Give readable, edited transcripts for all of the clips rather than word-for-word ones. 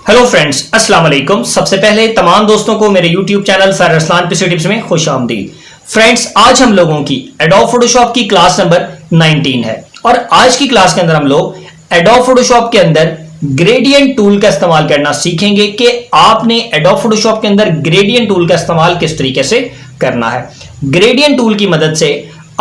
Hello friends, अस्सलाम वालेकुम। सबसे पहले तमाम दोस्तों को मेरे YouTube channel sir Arsalan PC tips में खुश आमदीद। फ्रेंड्स, आज हम लोगों की एडोब फोटोशॉप की क्लास नंबर 19 है और आज की क्लास के अंदर हम लोग एडोब फोटोशॉप के अंदर ग्रेडियंट टूल का इस्तेमाल करना सीखेंगे कि आपने एडोब फोटोशॉप के अंदर ग्रेडियंट टूल का इस्तेमाल किस तरीके से करना है। ग्रेडियंट टूल की मदद से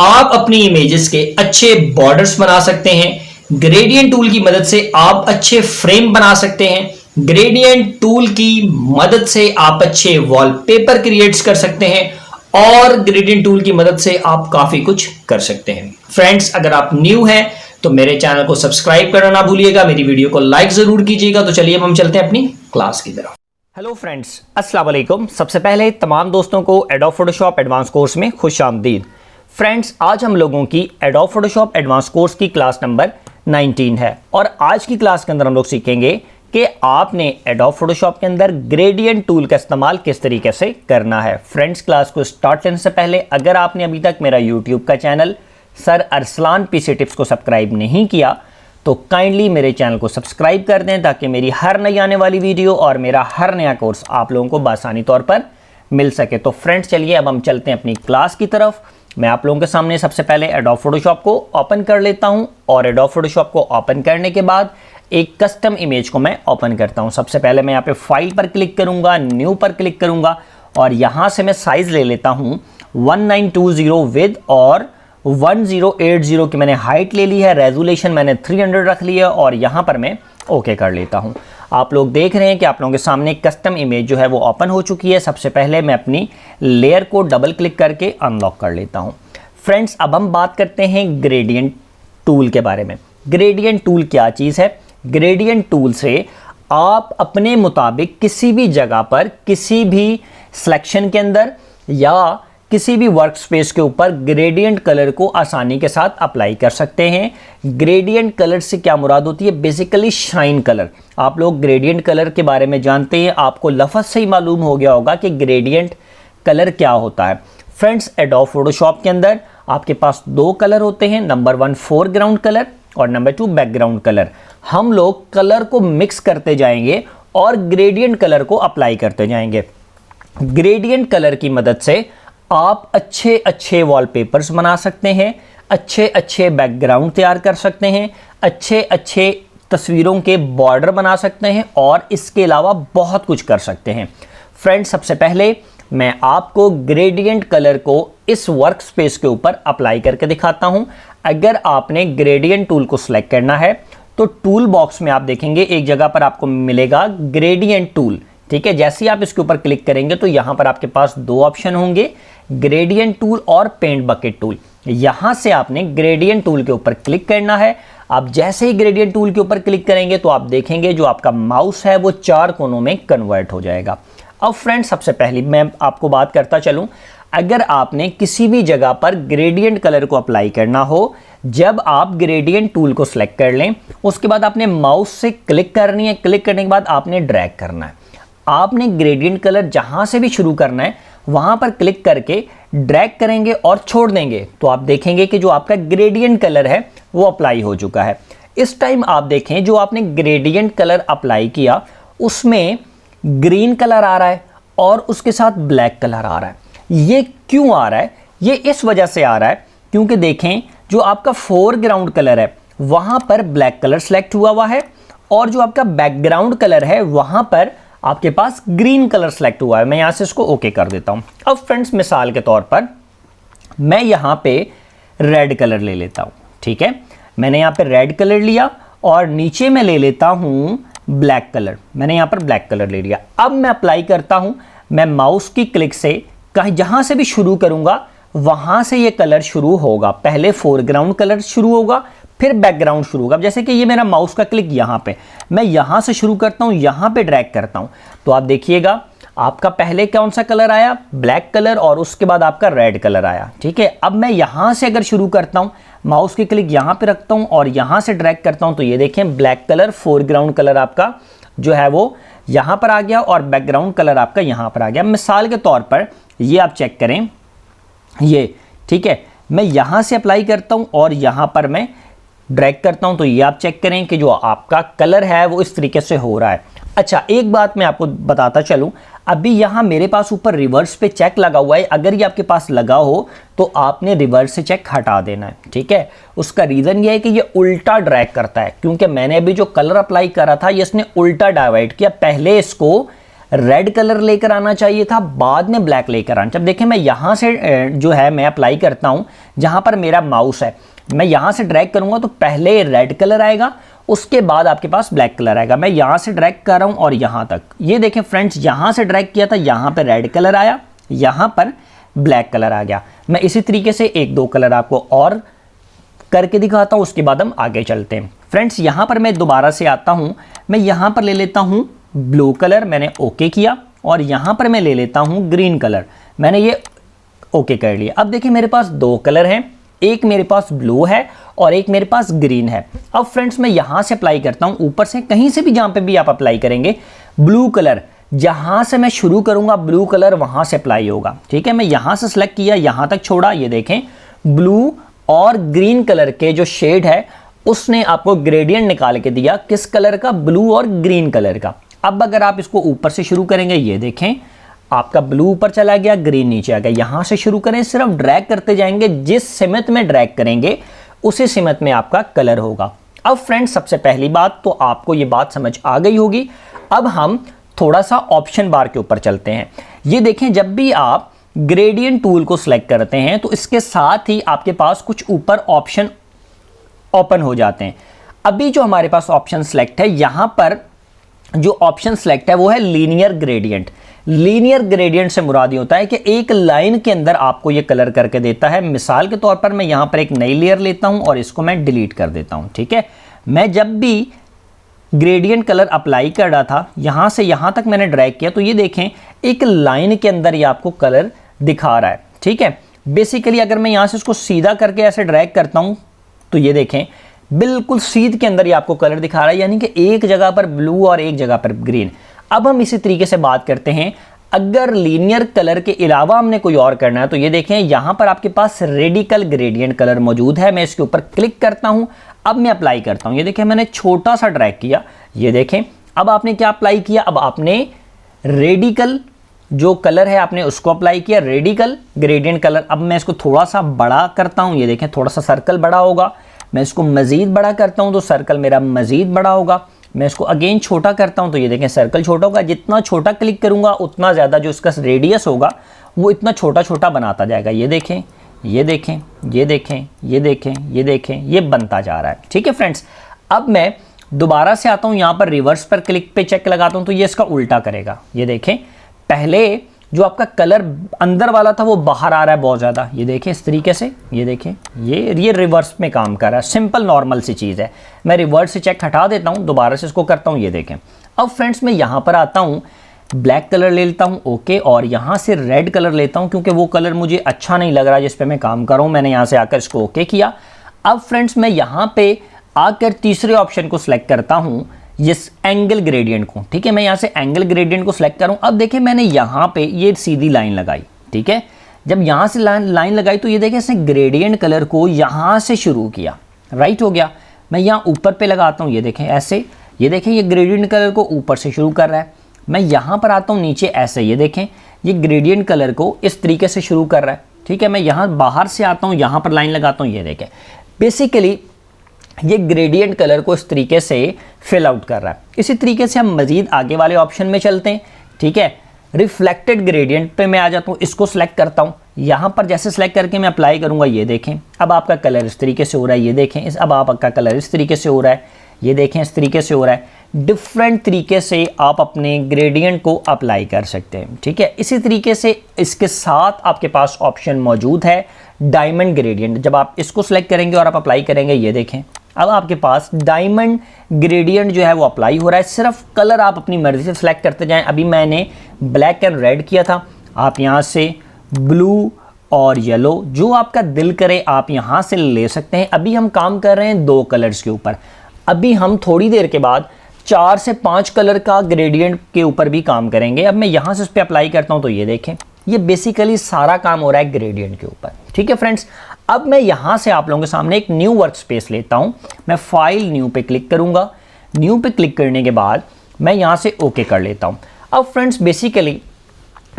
आप अपनी इमेजेस के अच्छे बॉर्डर्स बना सकते हैं। ग्रेडियंट टूल की मदद से आप अच्छे फ्रेम बना सकते हैं। ग्रेडियंट टूल की मदद से आप अच्छे वॉलपेपर क्रिएट कर सकते हैं और ग्रेडियंट टूल की मदद से आप काफी कुछ कर सकते हैं। फ्रेंड्स, अगर आप न्यू हैं तो मेरे चैनल को सब्सक्राइब करना ना भूलिएगा, मेरी वीडियो को लाइक जरूर कीजिएगा। तो चलिए अब हम चलते हैं अपनी क्लास की तरफ। हेलो फ्रेंड्स, अस्सलाम वालेकुम। सबसे पहले तमाम दोस्तों को एडोब फोटोशॉप एडवांस कोर्स में खुश आमदीद। फ्रेंड्स, आज हम लोगों की एडोब फोटोशॉप एडवांस कोर्स की क्लास नंबर 19 है और आज की क्लास के अंदर हम लोग सीखेंगे कि आपने एडोब फोटोशॉप के अंदर ग्रेडियंट टूल का इस्तेमाल किस तरीके से करना है। फ्रेंड्स, क्लास को स्टार्ट करने से पहले अगर आपने अभी तक मेरा यूट्यूब का channel sir Arsalan PC tips को सब्सक्राइब नहीं किया तो काइंडली मेरे चैनल को सब्सक्राइब कर दें ताकि मेरी हर नई आने वाली वीडियो और मेरा हर नया कोर्स आप लोगों को बआसानी तौर पर मिल सके। तो फ्रेंड्स, चलिए अब हम चलते हैं अपनी क्लास की तरफ। मैं आप लोगों के सामने सबसे पहले एडोब फोटोशॉप को ओपन कर लेता हूं और एडोब फोटोशॉप को ओपन करने के बाद एक कस्टम इमेज को मैं ओपन करता हूं। सबसे पहले मैं यहाँ पे फाइल पर क्लिक करूंगा, न्यू पर क्लिक करूंगा और यहाँ से मैं साइज ले लेता हूं 1920 विद और 1080 की मैंने हाइट ले ली है। रेजोल्यूशन मैंने 300 रख लिया और यहाँ पर मैं ओके कर लेता हूँ। आप लोग देख रहे हैं कि आप लोगों के सामने कस्टम इमेज जो है वो ओपन हो चुकी है। सबसे पहले मैं अपनी लेयर को डबल क्लिक करके अनलॉक कर लेता हूँ। फ्रेंड्स, अब हम बात करते हैं ग्रेडियंट टूल के बारे में। ग्रेडियंट टूल क्या चीज़ है? ग्रेडियंट टूल से आप अपने मुताबिक किसी भी जगह पर किसी भी सिलेक्शन के अंदर या किसी भी वर्क स्पेस के ऊपर ग्रेडियंट कलर को आसानी के साथ अप्लाई कर सकते हैं। ग्रेडियंट कलर से क्या मुराद होती है? Basically shine colour. आप लोग ग्रेडियंट कलर के बारे में जानते हैं, आपको लफ्ज़ से ही मालूम हो गया होगा कि ग्रेडियंट कलर क्या होता है। फ्रेंड्स, एडोब फोटोशॉप के अंदर आपके पास दो कलर होते हैं, नंबर 1 फोरग्राउंड कलर और नंबर 2 बैकग्राउंड कलर। हम लोग कलर को मिक्स करते जाएंगे और ग्रेडियंट कलर को अप्लाई करते जाएंगे। ग्रेडियंट कलर की मदद से आप अच्छे अच्छे वॉलपेपर्स बना सकते हैं, अच्छे अच्छे बैकग्राउंड तैयार कर सकते हैं, अच्छे अच्छे तस्वीरों के बॉर्डर बना सकते हैं और इसके अलावा बहुत कुछ कर सकते हैं। फ्रेंड्स, सबसे पहले मैं आपको ग्रेडियंट कलर को इस वर्क स्पेस के ऊपर अप्लाई करके दिखाता हूं। अगर आपने ग्रेडियंट टूल को सिलेक्ट करना है तो टूल बॉक्स में आप देखेंगे एक जगह पर आपको मिलेगा ग्रेडियंट टूल। ठीक है, जैसे ही आप इसके ऊपर क्लिक करेंगे तो यहां पर आपके पास दो ऑप्शन होंगे, ग्रेडियंट टूल और पेंट बकेट टूल। यहां से आपने ग्रेडियंट टूल के ऊपर क्लिक करना है। आप जैसे ही ग्रेडियंट टूल के ऊपर क्लिक करेंगे तो आप देखेंगे जो आपका माउस है वो चार कोनों में कन्वर्ट हो जाएगा। अब फ्रेंड्स, सबसे पहले मैं आपको बात करता चलूं, अगर आपने किसी भी जगह पर ग्रेडियंट कलर को अप्लाई करना हो, जब आप ग्रेडियंट टूल को सिलेक्ट कर लें उसके बाद आपने माउस से क्लिक करनी है। क्लिक करने के बाद आपने ड्रैग करना है। आपने ग्रेडियंट कलर जहां से भी शुरू करना है वहां पर क्लिक करके ड्रैग करेंगे और छोड़ देंगे तो आप देखेंगे कि जो आपका ग्रेडियंट कलर है वो अप्लाई हो चुका है। इस टाइम आप देखें जो आपने ग्रेडियंट कलर अप्लाई किया उसमें ग्रीन कलर आ रहा है और उसके साथ ब्लैक कलर आ रहा है। ये क्यों आ रहा है? ये इस वजह से आ रहा है क्योंकि देखें जो आपका फोरग्राउंड कलर है वहां पर ब्लैक कलर सेलेक्ट हुआ है और जो आपका बैकग्राउंड कलर है वहां पर आपके पास ग्रीन कलर सेलेक्ट हुआ है। मैं यहां से इसको ओके कर देता हूं। अब फ्रेंड्स, मिसाल के तौर पर मैं यहां पे रेड कलर ले लेता हूं। ठीक है, मैंने यहां पे रेड कलर लिया और नीचे मैं ले लेता हूं ब्लैक कलर। मैंने यहां पर ब्लैक कलर ले लिया। अब मैं अप्लाई करता हूं। मैं माउस की क्लिक से कहीं जहां से भी शुरू करूंगा वहां से ये कलर शुरू होगा। पहले फोरग्राउंड कलर शुरू होगा, फिर बैकग्राउंड शुरू होगा। जैसे कि ये मेरा माउस का क्लिक यहाँ पे, मैं यहाँ से शुरू करता हूँ, यहाँ पे ड्रैग करता हूँ तो आप देखिएगा आपका पहले कौन सा कलर आया? ब्लैक कलर और उसके बाद आपका रेड कलर आया। ठीक है, अब मैं यहाँ से अगर शुरू करता हूँ, माउस की क्लिक यहाँ पे रखता हूँ और यहाँ से ड्रैग करता हूँ तो ये देखें ब्लैक कलर फोरग्राउंड कलर आपका जो है वो यहाँ पर आ गया और बैकग्राउंड कलर आपका यहाँ पर आ गया। मिसाल के तौर पर ये आप चेक करें, ये ठीक है, मैं यहाँ से अप्लाई करता हूँ और यहाँ पर मैं ड्रैग करता हूँ तो ये आप चेक करें कि जो आपका कलर है वो इस तरीके से हो रहा है। अच्छा, एक बात मैं आपको बताता चलूं, अभी यहाँ मेरे पास ऊपर रिवर्स पे चेक लगा हुआ है। अगर ये आपके पास लगा हो तो आपने रिवर्स से चेक हटा देना है, ठीक है। उसका रीज़न ये है कि ये उल्टा ड्रैग करता है, क्योंकि मैंने अभी जो कलर अप्लाई करा था ये इसने उल्टा डाइवर्ट किया। पहले इसको रेड कलर लेकर आना चाहिए था, बाद में ब्लैक लेकर आना। जब देखें मैं यहाँ से जो है मैं अप्लाई करता हूँ, जहाँ पर मेरा माउस है, मैं यहाँ से ड्रैग करूँगा तो पहले रेड कलर आएगा, उसके बाद आपके पास ब्लैक कलर आएगा। मैं यहाँ से ड्रैग कर रहा हूँ और यहाँ तक, ये देखें फ्रेंड्स, यहाँ से ड्रैग किया था, यहाँ पर रेड कलर आया, यहाँ पर ब्लैक कलर आ गया। मैं इसी तरीके से एक दो कलर आपको और करके दिखाता हूँ, उसके बाद हम आगे चलते हैं। फ्रेंड्स यहाँ पर मैं दोबारा से आता हूँ, मैं यहाँ पर ले लेता हूँ ब्लू कलर, मैंने ओके किया, और यहाँ पर मैं ले लेता हूँ ग्रीन कलर, मैंने ये ओके कर लिया। अब देखिए मेरे पास दो कलर हैं, एक मेरे पास ब्लू है और एक मेरे पास ग्रीन है। अब फ्रेंड्स मैं यहाँ से अप्लाई करता हूँ, ऊपर से कहीं से भी जहाँ पे भी आप अप्लाई करेंगे, ब्लू कलर जहाँ से मैं शुरू करूँगा ब्लू कलर वहाँ से अप्लाई होगा, ठीक है। मैं यहाँ से सिलेक्ट किया, यहाँ तक छोड़ा, ये देखें ब्लू और ग्रीन कलर के जो शेड है उसने आपको ग्रेडियंट निकाल के दिया, किस कलर का, ब्लू और ग्रीन कलर का। अब अगर आप इसको ऊपर से शुरू करेंगे, ये देखें आपका ब्लू ऊपर चला गया, ग्रीन नीचे आ गया। यहाँ से शुरू करें, सिर्फ ड्रैग करते जाएंगे, जिस सिमत में ड्रैग करेंगे उसी सिमत में आपका कलर होगा। अब फ्रेंड्स सबसे पहली बात तो आपको ये बात समझ आ गई होगी। अब हम थोड़ा सा ऑप्शन बार के ऊपर चलते हैं। ये देखें, जब भी आप ग्रेडियंट टूल को सिलेक्ट करते हैं तो इसके साथ ही आपके पास कुछ ऊपर ऑप्शन ओपन हो जाते हैं। अभी जो हमारे पास ऑप्शन सेलेक्ट है, यहाँ पर जो ऑप्शन सेलेक्ट है वो है लीनियर ग्रेडियंट। लीनियर ग्रेडियंट से मुराद ये होता है कि एक लाइन के अंदर आपको ये कलर करके देता है। मिसाल के तौर पर मैं यहाँ पर एक नई लेयर लेता हूँ और इसको मैं डिलीट कर देता हूँ, ठीक है। मैं जब भी ग्रेडियंट कलर अप्लाई कर रहा था, यहाँ से यहाँ तक मैंने ड्रैग किया, तो ये देखें एक लाइन के अंदर ये आपको कलर दिखा रहा है, ठीक है। बेसिकली अगर मैं यहाँ से इसको सीधा करके ऐसे ड्रैग करता हूँ तो ये देखें बिल्कुल सीध के अंदर ये आपको कलर दिखा रहा है, यानी कि एक जगह पर ब्लू और एक जगह पर ग्रीन। अब हम इसी तरीके से बात करते हैं, अगर लीनियर कलर के अलावा हमने कोई और करना है तो ये देखें यहाँ पर आपके पास रेडिकल ग्रेडियंट कलर मौजूद है। मैं इसके ऊपर क्लिक करता हूँ, अब मैं अप्लाई करता हूँ। ये देखें मैंने छोटा सा ड्रैग किया, ये देखें अब आपने क्या अप्लाई किया, अब आपने रेडिकल जो कलर है आपने उसको अप्लाई किया, रेडिकल ग्रेडियंट कलर। अब मैं इसको थोड़ा सा बड़ा करता हूँ, ये देखें थोड़ा सा सर्कल बड़ा होगा। मैं इसको मज़ीद बड़ा करता हूँ तो सर्कल मेरा मज़ीद बड़ा होगा। मैं इसको अगेन छोटा करता हूँ तो ये देखें सर्कल छोटा होगा। जितना छोटा क्लिक करूँगा उतना ज़्यादा जो इसका रेडियस होगा वो इतना छोटा छोटा बनाता जाएगा। ये देखें, ये देखें, ये देखें, ये देखें, ये देखें, ये बनता जा रहा है, ठीक है फ्रेंड्स। अब मैं दोबारा से आता हूँ, यहाँ पर रिवर्स पर क्लिक पे चेक लगाता हूँ तो ये इसका उल्टा करेगा। ये देखें पहले जो आपका कलर अंदर वाला था वो बाहर आ रहा है बहुत ज़्यादा, ये देखें इस तरीके से, ये देखें ये रिवर्स में काम कर रहा है। सिंपल नॉर्मल सी चीज़ है। मैं रिवर्स से चेक हटा देता हूँ, दोबारा से इसको करता हूँ, ये देखें। अब फ्रेंड्स मैं यहाँ पर आता हूँ, ब्लैक कलर ले लेता हूँ, ओके, और यहाँ से रेड कलर लेता हूँ क्योंकि वो कलर मुझे अच्छा नहीं लग रहा जिस पर मैं काम कर रहा हूँ। मैंने यहाँ से आकर इसको ओके किया। अब फ्रेंड्स मैं यहाँ पे आकर तीसरे ऑप्शन को सिलेक्ट करता हूँ, इस एंगल ग्रेडियंट को, ठीक है। मैं यहाँ से एंगल ग्रेडियंट को सिलेक्ट करूँ। अब देखिए मैंने यहाँ पे ये सीधी लाइन लगाई, ठीक है। जब यहाँ से लाइन लगाई तो ये देखिए इसने ग्रेडियंट कलर को यहाँ से शुरू किया, राइट हो गया। मैं यहाँ ऊपर पे लगाता हूँ, ये देखें ऐसे, ये देखें ये ग्रेडियंट कलर को ऊपर से शुरू कर रहा है। मैं यहाँ पर आता हूँ नीचे ऐसे, ये देखें ये ग्रेडियंट कलर को इस तरीके से शुरू कर रहा है, ठीक है। मैं यहाँ बाहर से आता हूँ, यहाँ पर लाइन लगाता हूँ, ये देखें बेसिकली ये ग्रेडियंट कलर को इस तरीके से फिल आउट कर रहा है। इसी तरीके से हम मज़ीद आगे वाले ऑप्शन में चलते हैं, ठीक है। रिफ्लेक्टेड ग्रेडियंट पे मैं आ जाता हूँ, इसको सिलेक्ट करता हूँ। यहाँ पर जैसे सिलेक्ट करके मैं अप्लाई करूँगा, ये देखें अब आपका कलर इस तरीके से हो रहा है, ये देखें अब आपका कलर इस तरीके से हो रहा है, ये देखें इस तरीके से हो रहा है। डिफरेंट तरीके से आप अपने ग्रेडियंट को अप्लाई कर सकते हैं, ठीक है। इसी तरीके से इसके साथ आपके पास ऑप्शन मौजूद है डायमंड ग्रेडियंट। जब आप इसको सिलेक्ट करेंगे और आप अप्लाई करेंगे, ये देखें अब आपके पास डायमंड ग्रेडियंट जो है वो अप्लाई हो रहा है। सिर्फ कलर आप अपनी मर्जी से सिलेक्ट करते जाएं। अभी मैंने ब्लैक एंड रेड किया था, आप यहाँ से ब्लू और येलो जो आपका दिल करे आप यहाँ से ले सकते हैं। अभी हम काम कर रहे हैं 2 कलर्स के ऊपर, अभी हम थोड़ी देर के बाद 4 से 5 कलर का ग्रेडियंट के ऊपर भी काम करेंगे। अब मैं यहाँ से इस पर अप्लाई करता हूँ तो ये देखें ये बेसिकली सारा काम हो रहा है ग्रेडियंट के ऊपर, ठीक है फ्रेंड्स। अब मैं यहाँ से आप लोगों के सामने एक न्यू वर्क स्पेस लेता हूँ। मैं फाइल न्यू पे क्लिक करूँगा। न्यू पे क्लिक करने के बाद मैं यहाँ से ओके कर लेता हूँ। अब फ्रेंड्स बेसिकली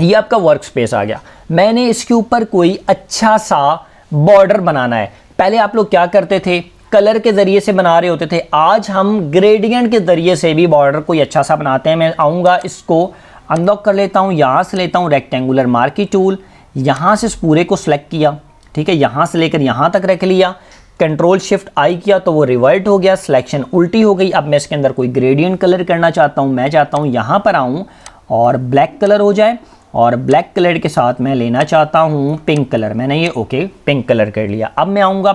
ये आपका वर्क स्पेस आ गया। मैंने इसके ऊपर कोई अच्छा सा बॉर्डर बनाना है। पहले आप लोग क्या करते थे, कलर के ज़रिए से बना रहे होते थे। आज हम ग्रेडियंट के ज़रिए से भी बॉर्डर कोई अच्छा सा बनाते हैं। मैं आऊँगा, इसको अनलॉक कर लेता हूँ, यहाँ से लेता हूँ रेक्टेंगुलर मार्की टूल, यहाँ से इस पूरे को सिलेक्ट किया, ठीक है, यहाँ से लेकर यहाँ तक रख लिया, कंट्रोल शिफ्ट आई किया तो वो रिवर्ट हो गया, सिलेक्शन उल्टी हो गई। अब मैं इसके अंदर कोई ग्रेडियंट कलर करना चाहता हूँ, मैं चाहता हूँ यहाँ पर आऊँ और ब्लैक कलर हो जाए, और ब्लैक कलर के साथ मैं लेना चाहता हूँ पिंक कलर। मैंने ये ओके पिंक कलर कर लिया। अब मैं आऊँगा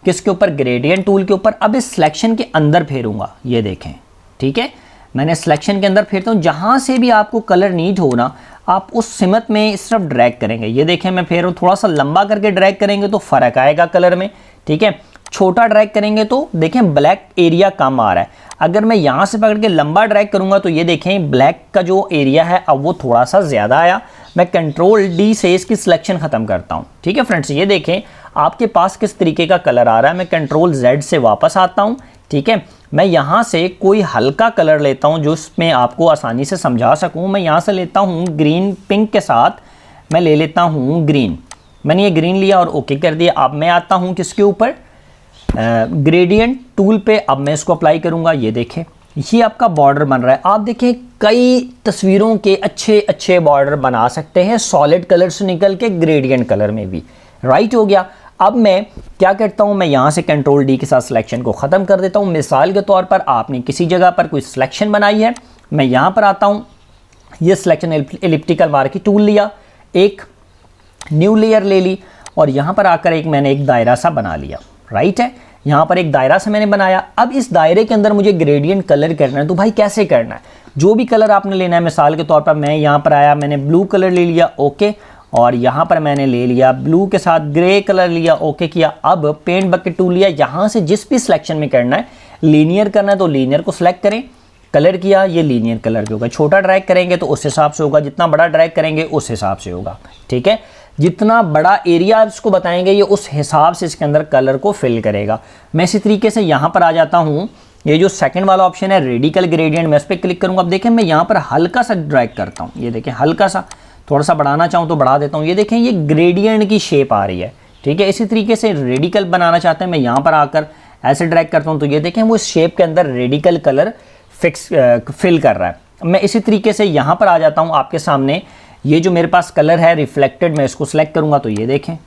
किसके ऊपर, ग्रेडियंट टूल के ऊपर। अब इस सिलेक्शन के अंदर फेरूंगा, ये देखें, ठीक है, मैंने सिलेक्शन के अंदर फेरता हूँ। जहाँ से भी आपको कलर नीड हो ना, आप उस सिमत में इस तरफ ड्रैग करेंगे। ये देखें मैं फेर हूँ, थोड़ा सा लंबा करके ड्रैग करेंगे तो फ़र्क आएगा कलर में, ठीक है। छोटा ड्रैग करेंगे तो देखें ब्लैक एरिया कम आ रहा है। अगर मैं यहाँ से पकड़ के लंबा ड्रैग करूँगा तो ये देखें ब्लैक का जो एरिया है अब वो थोड़ा सा ज़्यादा आया। मैं कंट्रोल डी से इसकी सिलेक्शन ख़त्म करता हूँ, ठीक है फ्रेंड्स। ये देखें आपके पास किस तरीके का कलर आ रहा है। मैं कंट्रोल जेड से वापस आता हूँ, ठीक है। मैं यहाँ से कोई हल्का कलर लेता हूँ जो इसमें आपको आसानी से समझा सकूँ। मैं यहाँ से लेता हूँ ग्रीन, पिंक के साथ मैं ले लेता हूँ ग्रीन। मैंने ये ग्रीन लिया और ओके कर दिया। अब मैं आता हूँ किसके ऊपर, ग्रेडियंट टूल पे। अब मैं इसको अप्लाई करूँगा। ये देखें ये आपका बॉर्डर बन रहा है। आप देखें कई तस्वीरों के अच्छे अच्छे बॉर्डर बना सकते हैं सॉलिड कलर से निकल के ग्रेडियंट कलर में भी, राइट हो गया। अब मैं क्या करता हूं, मैं यहां से कंट्रोल डी के साथ सिलेक्शन को ख़त्म कर देता हूं। मिसाल के तौर पर आपने किसी जगह पर कोई सिलेक्शन बनाई है, मैं यहां पर आता हूं, ये सिलेक्शन एलिप्टिकल मार्की टूल लिया, एक न्यू लेयर ले ली और यहां पर आकर मैंने एक दायरा सा बना लिया, राइट है। यहाँ पर एक दायरा सा मैंने बनाया। अब इस दायरे के अंदर मुझे ग्रेडियंट कलर करना है। तो भाई कैसे करना है, जो भी कलर आपने लेना है, मिसाल के तौर पर मैं यहाँ पर आया, मैंने ब्लू कलर ले लिया, ओके, और यहाँ पर मैंने ले लिया ब्लू के साथ ग्रे कलर लिया, ओके किया। अब पेंट बकेट टूल लिया, यहाँ से जिस भी सिलेक्शन में करना है, लीनियर करना है तो लीनियर को सिलेक्ट करें, कलर किया, ये लीनियर कलर भी होगा। छोटा ड्रैग करेंगे तो उस हिसाब से होगा, जितना बड़ा ड्रैग करेंगे उस हिसाब से होगा, ठीक है। जितना बड़ा एरिया आप इसको बताएंगे ये उस हिसाब से इसके अंदर कलर को फिल करेगा। मैं इसी तरीके से यहाँ पर आ जाता हूँ, ये जो सेकंड वाला ऑप्शन है रेडिकल ग्रेडियंट, मैं इस पर क्लिक करूँगा। अब देखें मैं यहाँ पर हल्का सा ड्रैग करता हूँ, ये देखें हल्का सा, थोड़ा सा बढ़ाना चाहूँ तो बढ़ा देता हूँ। ये देखें ये ग्रेडियंट की शेप आ रही है, ठीक है। इसी तरीके से रेडिकल बनाना चाहते हैं, मैं यहाँ पर आकर ऐसे ड्रैग करता हूँ तो ये देखें वो शेप के अंदर रेडिकल कलर फिल कर रहा है। मैं इसी तरीके से यहाँ पर आ जाता हूँ आपके सामने, ये जो मेरे पास कलर है रिफ्लेक्टेड, मैं इसको सेलेक्ट करूँगा तो ये देखें,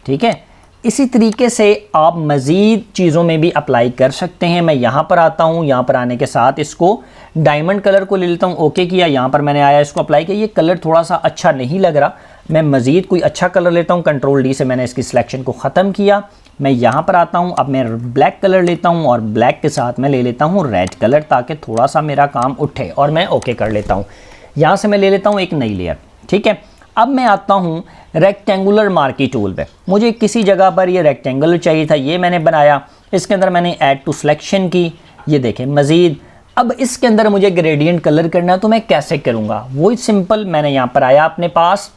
ठीक है। इसी तरीके से आप मज़ीद चीज़ों में भी अप्लाई कर सकते हैं। मैं यहाँ पर आता हूँ, यहाँ पर आने के साथ इसको डायमंड कलर को ले लेता हूँ, ओके किया। यहाँ पर मैंने आया, इसको अप्लाई किया, ये कलर थोड़ा सा अच्छा नहीं लग रहा, मैं मज़ीद कोई अच्छा कलर लेता हूँ। कंट्रोल डी से मैंने इसकी सिलेक्शन को ख़त्म किया। मैं यहाँ पर आता हूँ, अब मैं ब्लैक कलर लेता हूँ और ब्लैक के साथ मैं ले लेता हूँ रेड कलर, ताकि थोड़ा सा मेरा काम उठे, और मैं ओके कर लेता हूँ। यहाँ से मैं ले लेता हूँ एक नई लेयर, ठीक है। अब मैं आता हूँ रेक्टेंगुलर मार्की टूल पे। मुझे किसी जगह पर ये रेक्टेंगुलर चाहिए था, ये मैंने बनाया, इसके अंदर मैंने ऐड टू सिलेक्शन की, ये देखें मज़ीद। अब इसके अंदर मुझे ग्रेडियंट कलर करना है तो मैं कैसे करूँगा, वही सिंपल, मैंने यहाँ पर आया, अपने पास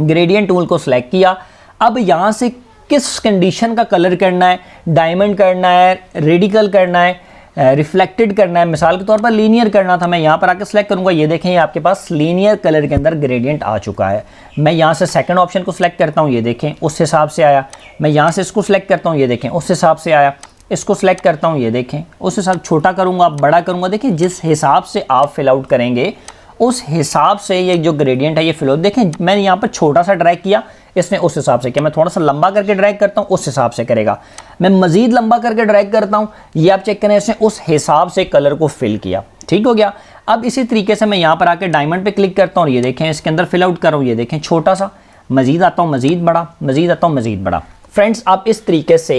ग्रेडियंट टूल को सिलेक्ट किया। अब यहाँ से किस कंडीशन का कलर करना है, डायमंड करना है, रेडिकल करना है, रिफ्लेक्टेड करना है, मिसाल के तौर पर लीनियर करना था, मैं यहाँ पर आकर सेलेक्ट करूँगा। ये देखें ये आपके पास लीनियर कलर के अंदर ग्रेडियंट आ चुका है। मैं यहाँ से सेकंड ऑप्शन को सिलेक्ट करता हूँ, ये देखें उस हिसाब से आया। मैं यहाँ से इसको सिलेक्ट करता हूँ, ये देखें उस हिसाब से आया। इसको सिलेक्ट करता हूँ, ये देखें उस हिसाब, छोटा करूँगा, बड़ा करूँगा, देखिए जिस हिसाब से आप फिल आउट करेंगे उस हिसाब से ये जो ग्रेडियंट है ये फिल आउट। देखें मैंने यहाँ पर छोटा सा ड्रैग किया, इसने उस हिसाब से किया। मैं थोड़ा सा लंबा करके ड्रैग करता हूँ, उस हिसाब से करेगा। मैं मज़ीद लंबा करके ड्रैग करता हूँ, ये आप चेक करें, इसने उस हिसाब से कलर को फिल किया, ठीक हो गया। अब इसी तरीके से मैं यहाँ पर आकर डायमंड पे क्लिक करता हूँ, ये देखें इसके अंदर फिल आउट कर रहा हूँ, ये देखें छोटा सा, मज़ीद आता हूँ मज़ीद बड़ा, मज़ीद आता हूँ मज़ीद बड़ा। फ्रेंड्स आप इस तरीके से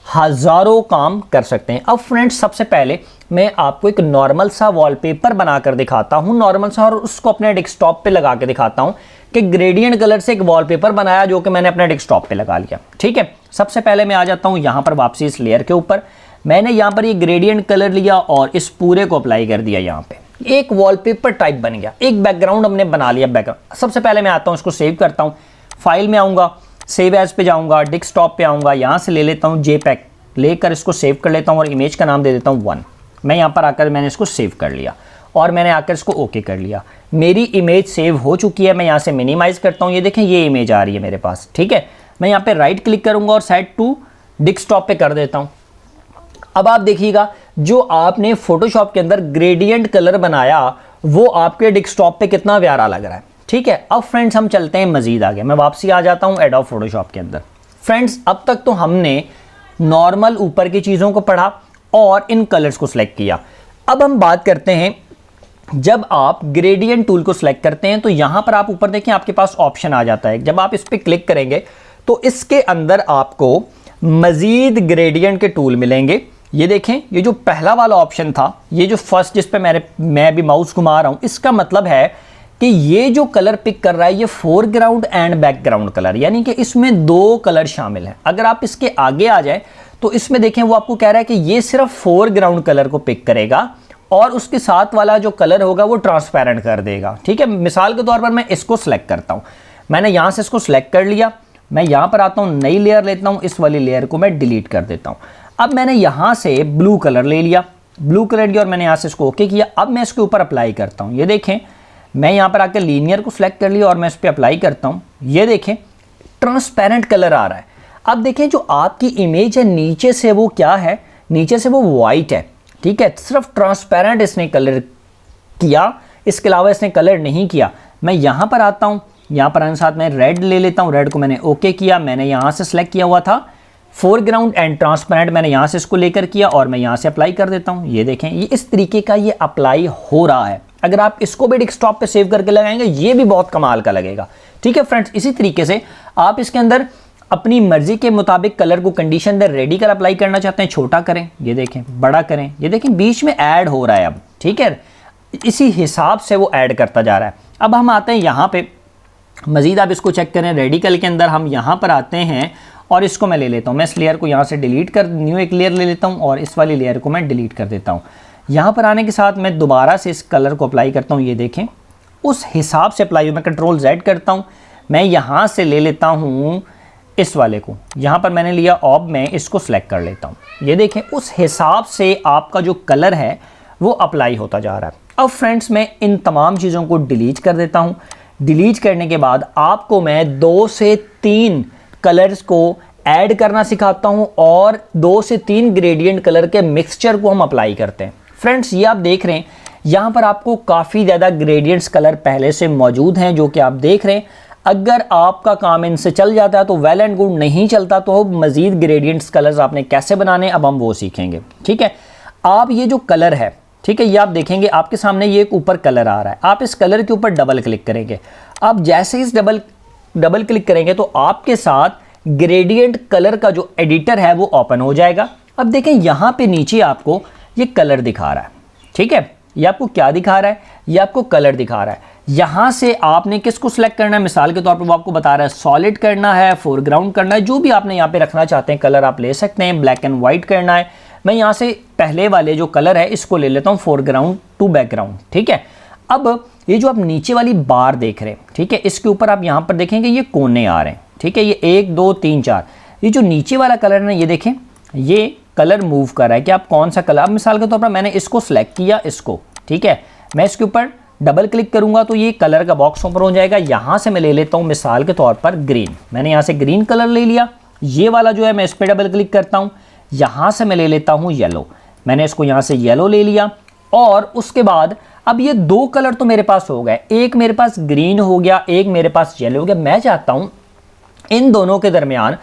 हज़ारों काम कर सकते हैं। अब फ्रेंड्स सबसे पहले मैं आपको एक नॉर्मल सा वॉलपेपर बनाकर दिखाता हूँ, नॉर्मल सा, और उसको अपने डेस्कटॉप पे लगा के दिखाता हूँ कि ग्रेडियंट कलर से एक वॉलपेपर बनाया जो कि मैंने अपने डेस्कटॉप पे लगा लिया, ठीक है। सबसे पहले मैं आ जाता हूँ यहाँ पर वापसी इस लेयर के ऊपर। मैंने यहाँ पर ये ग्रेडियंट कलर लिया और इस पूरे को अप्लाई कर दिया, यहाँ पे एक वॉलपेपर टाइप बन गया, एक बैकग्राउंड हमने बना लिया। बैकग्राउंड सबसे पहले मैं आता हूँ, इसको सेव करता हूँ, फाइल में आऊँगा, सेव एज पे जाऊँगा, डेस्कटॉप पे आऊँगा, यहाँ से ले लेता हूँ JPEG, लेकर इसको सेव कर लेता हूँ और इमेज का नाम दे देता हूँ 1। मैं यहाँ पर आकर मैंने इसको सेव कर लिया और मैंने आकर इसको ओके कर लिया। मेरी इमेज सेव हो चुकी है। मैं यहाँ से मिनिमाइज़ करता हूँ, ये देखें ये इमेज आ रही है मेरे पास, ठीक है। मैं यहाँ पे राइट क्लिक करूँगा और सेट टू डेस्कटॉप पे कर देता हूँ। अब आप देखिएगा जो आपने फोटोशॉप के अंदर ग्रेडियंट कलर बनाया वो आपके डेस्कटॉप पे कितना प्यारा लग रहा है, ठीक है। अब फ्रेंड्स हम चलते हैं मजीद आगे। मैं वापसी आ जाता हूँ एडोब फोटोशॉप के अंदर। फ्रेंड्स अब तक तो हमने नॉर्मल ऊपर की चीज़ों को पढ़ा और इन कलर्स को सिलेक्ट किया। अब हम बात करते हैं जब आप ग्रेडियंट टूल को सिलेक्ट करते हैं तो यहां पर आप ऊपर देखें आपके पास ऑप्शन आ जाता है। जब आप इस पर क्लिक करेंगे तो इसके अंदर आपको मजीद ग्रेडियंट के टूल मिलेंगे। ये देखें ये जो पहला वाला ऑप्शन था, ये जो फर्स्ट जिस पे मैं भी माउस घुमा रहा हूं, इसका मतलब है कि ये जो कलर पिक कर रहा है ये फोरग्राउंड एंड बैकग्राउंड कलर, यानी कि इसमें दो कलर शामिल हैं। अगर आप इसके आगे आ जाए तो इसमें देखें वो आपको कह रहा है कि ये सिर्फ फोरग्राउंड कलर को पिक करेगा और उसके साथ वाला जो कलर होगा वो ट्रांसपेरेंट कर देगा, ठीक है। मिसाल के तौर पर मैं इसको सिलेक्ट करता हूं, मैंने यहां से इसको सिलेक्ट कर लिया। मैं यहां पर आता हूं, नई लेयर लेता हूं, इस वाली लेयर को मैं डिलीट कर देता हूं। अब मैंने यहां से ब्लू कलर ले लिया, ब्लू कलर लिया और मैंने यहां से इसको ओके किया। अब मैं इसके ऊपर अप्लाई करता हूं। ये देखें मैं यहां पर आकर लीनियर को सिलेक्ट कर लिया और मैं इस पर अप्लाई करता हूं। ये देखें ट्रांसपेरेंट कलर आ रहा है। अब देखें जो आपकी इमेज है नीचे से वो क्या है, नीचे से वो वाइट है, ठीक है। सिर्फ ट्रांसपेरेंट इसने कलर किया, इसके अलावा इसने कलर नहीं किया। मैं यहां पर आता हूं, यहां पर आने साथ में रेड ले लेता हूं, रेड को मैंने ओके किया। मैंने यहां से सिलेक्ट किया हुआ था फोरग्राउंड एंड ट्रांसपेरेंट, मैंने यहां से इसको लेकर किया और मैं यहां से अप्लाई कर देता हूं। ये देखें ये इस तरीके का ये अप्लाई हो रहा है। अगर आप इसको भी डेस्कटॉप पे सेव करके लगाएंगे ये भी बहुत कमाल का लगेगा, ठीक है फ्रेंड्स। इसी तरीके से आप इसके अंदर अपनी मर्जी के मुताबिक कलर को कंडीशन दे रेडी कर अप्लाई करना चाहते हैं, छोटा करें, ये देखें बड़ा करें, ये देखें बीच में ऐड हो रहा है अब, ठीक है। इसी हिसाब से वो ऐड करता जा रहा है। अब हम आते हैं यहाँ पे मजीद, आप इसको चेक करें रेडिकल के अंदर। हम यहाँ पर आते हैं और इसको मैं ले लेता हूँ, मैं इस लेयर को यहाँ से डिलीट कर न्यू एक लेयर ले लेता हूँ और इस वाली लेयर को मैं डिलीट कर देता हूँ। यहाँ पर आने के साथ मैं दोबारा से इस कलर को अप्लाई करता हूँ। ये देखें उस हिसाब से अप्लाई, मैं कंट्रोल Z करता हूँ। मैं यहाँ से ले लेता हूँ इस वाले को, यहाँ पर मैंने लिया ऑब, मैं इसको सिलेक्ट कर लेता हूँ। ये देखें उस हिसाब से आपका जो कलर है वो अप्लाई होता जा रहा है। अब फ्रेंड्स मैं इन तमाम चीज़ों को डिलीट कर देता हूँ। डिलीट करने के बाद आपको मैं 2 से 3 कलर्स को ऐड करना सिखाता हूँ और 2 से 3 ग्रेडियंट कलर के मिक्सचर को हम अप्लाई करते हैं। फ्रेंड्स ये आप देख रहे हैं यहाँ पर आपको काफ़ी ज़्यादा ग्रेडियंट्स कलर पहले से मौजूद हैं जो कि आप देख रहे हैं। अगर आपका काम इनसे चल जाता है तो वेल एंड गुड, नहीं चलता तो मज़ीद ग्रेडियंट्स कलर्स आपने कैसे बनाने अब हम वो सीखेंगे, ठीक है। आप ये जो कलर है, ठीक है, ये आप देखेंगे आपके सामने ये एक ऊपर कलर आ रहा है। आप इस कलर के ऊपर डबल क्लिक करेंगे। आप जैसे इस डबल क्लिक करेंगे तो आपके साथ ग्रेडियंट कलर का जो एडिटर है वो ओपन हो जाएगा। अब देखें यहाँ पे नीचे आपको ये कलर दिखा रहा है, ठीक है। ये आपको क्या दिखा रहा है, ये आपको कलर दिखा रहा है। यहाँ से आपने किसको सिलेक्ट करना है, मिसाल के तौर पर वो आपको बता रहा है सॉलिड करना है, फोरग्राउंड करना है, जो भी आपने यहाँ पे रखना चाहते हैं कलर आप ले सकते हैं। ब्लैक एंड वाइट करना है, मैं यहाँ से पहले वाले जो कलर है इसको ले लेता हूँ फोरग्राउंड टू बैकग्राउंड, ठीक है। अब ये जो आप नीचे वाली बार देख रहे हैं, ठीक है, इसके ऊपर आप यहाँ पर देखेंगे ये कोने आ रहे हैं, ठीक है। ये 1 2 3 4, ये जो नीचे वाला कलर है ना, ये देखें ये कलर मूव कर रहा है कि आप कौन सा कलर। अब मिसाल के तौर पर मैंने इसको सिलेक्ट किया, इसको, ठीक है, मैं इसके ऊपर डबल क्लिक करूंगा तो ये कलर का बॉक्स ओपन हो जाएगा। यहाँ से मैं ले लेता हूँ मिसाल के तौर पर ग्रीन, मैंने यहाँ से ग्रीन कलर ले लिया। ये वाला जो है मैं इस पर डबल क्लिक करता हूँ। यहाँ से मैं ले लेता हूँ येलो, मैंने इसको यहाँ से येलो ले लिया। और उसके बाद अब ये 2 कलर तो मेरे पास हो गए, एक मेरे पास ग्रीन हो गया, एक मेरे पास येलो हो गया। मैं चाहता हूँ इन दोनों के दरमियान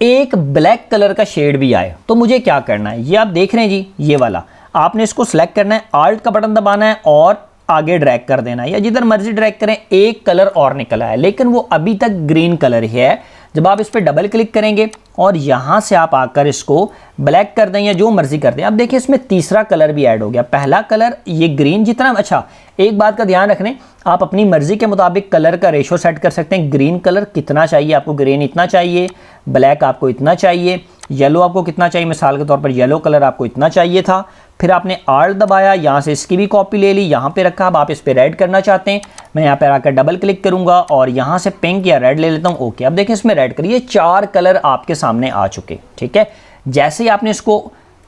एक ब्लैक कलर का शेड भी आए, तो मुझे क्या करना है, ये आप देख रहे हैं जी, ये वाला आपने इसको सिलेक्ट करना है, आल्ट का बटन दबाना है और आगे ड्रैग कर देना है या जिधर मर्जी ड्रैग करें। एक कलर और निकला है लेकिन वो अभी तक ग्रीन कलर ही है। जब आप इस पर डबल क्लिक करेंगे और यहाँ से आप आकर इसको ब्लैक कर दें या जो मर्जी कर दें। अब देखिए इसमें तीसरा कलर भी ऐड हो गया। पहला कलर ये ग्रीन जितना, अच्छा एक बात का ध्यान रखने, आप अपनी मर्जी के मुताबिक कलर का रेशो सेट कर सकते हैं। ग्रीन कलर कितना चाहिए आपको, ग्रीन इतना चाहिए, ब्लैक आपको इतना चाहिए, येलो आपको कितना चाहिए, मिसाल के तौर पर येलो कलर आपको इतना चाहिए था। फिर आपने आल्ट दबाया, यहाँ से इसकी भी कॉपी ले ली, यहाँ पे रखा। अब आप इस पर रेड करना चाहते हैं, मैं यहाँ पे आकर डबल क्लिक करूँगा और यहाँ से पिंक या रेड ले लेता हूँ। ओके, अब देखिए इसमें रेड करिए, 4 कलर आपके सामने आ चुके, ठीक है। जैसे ही आपने इसको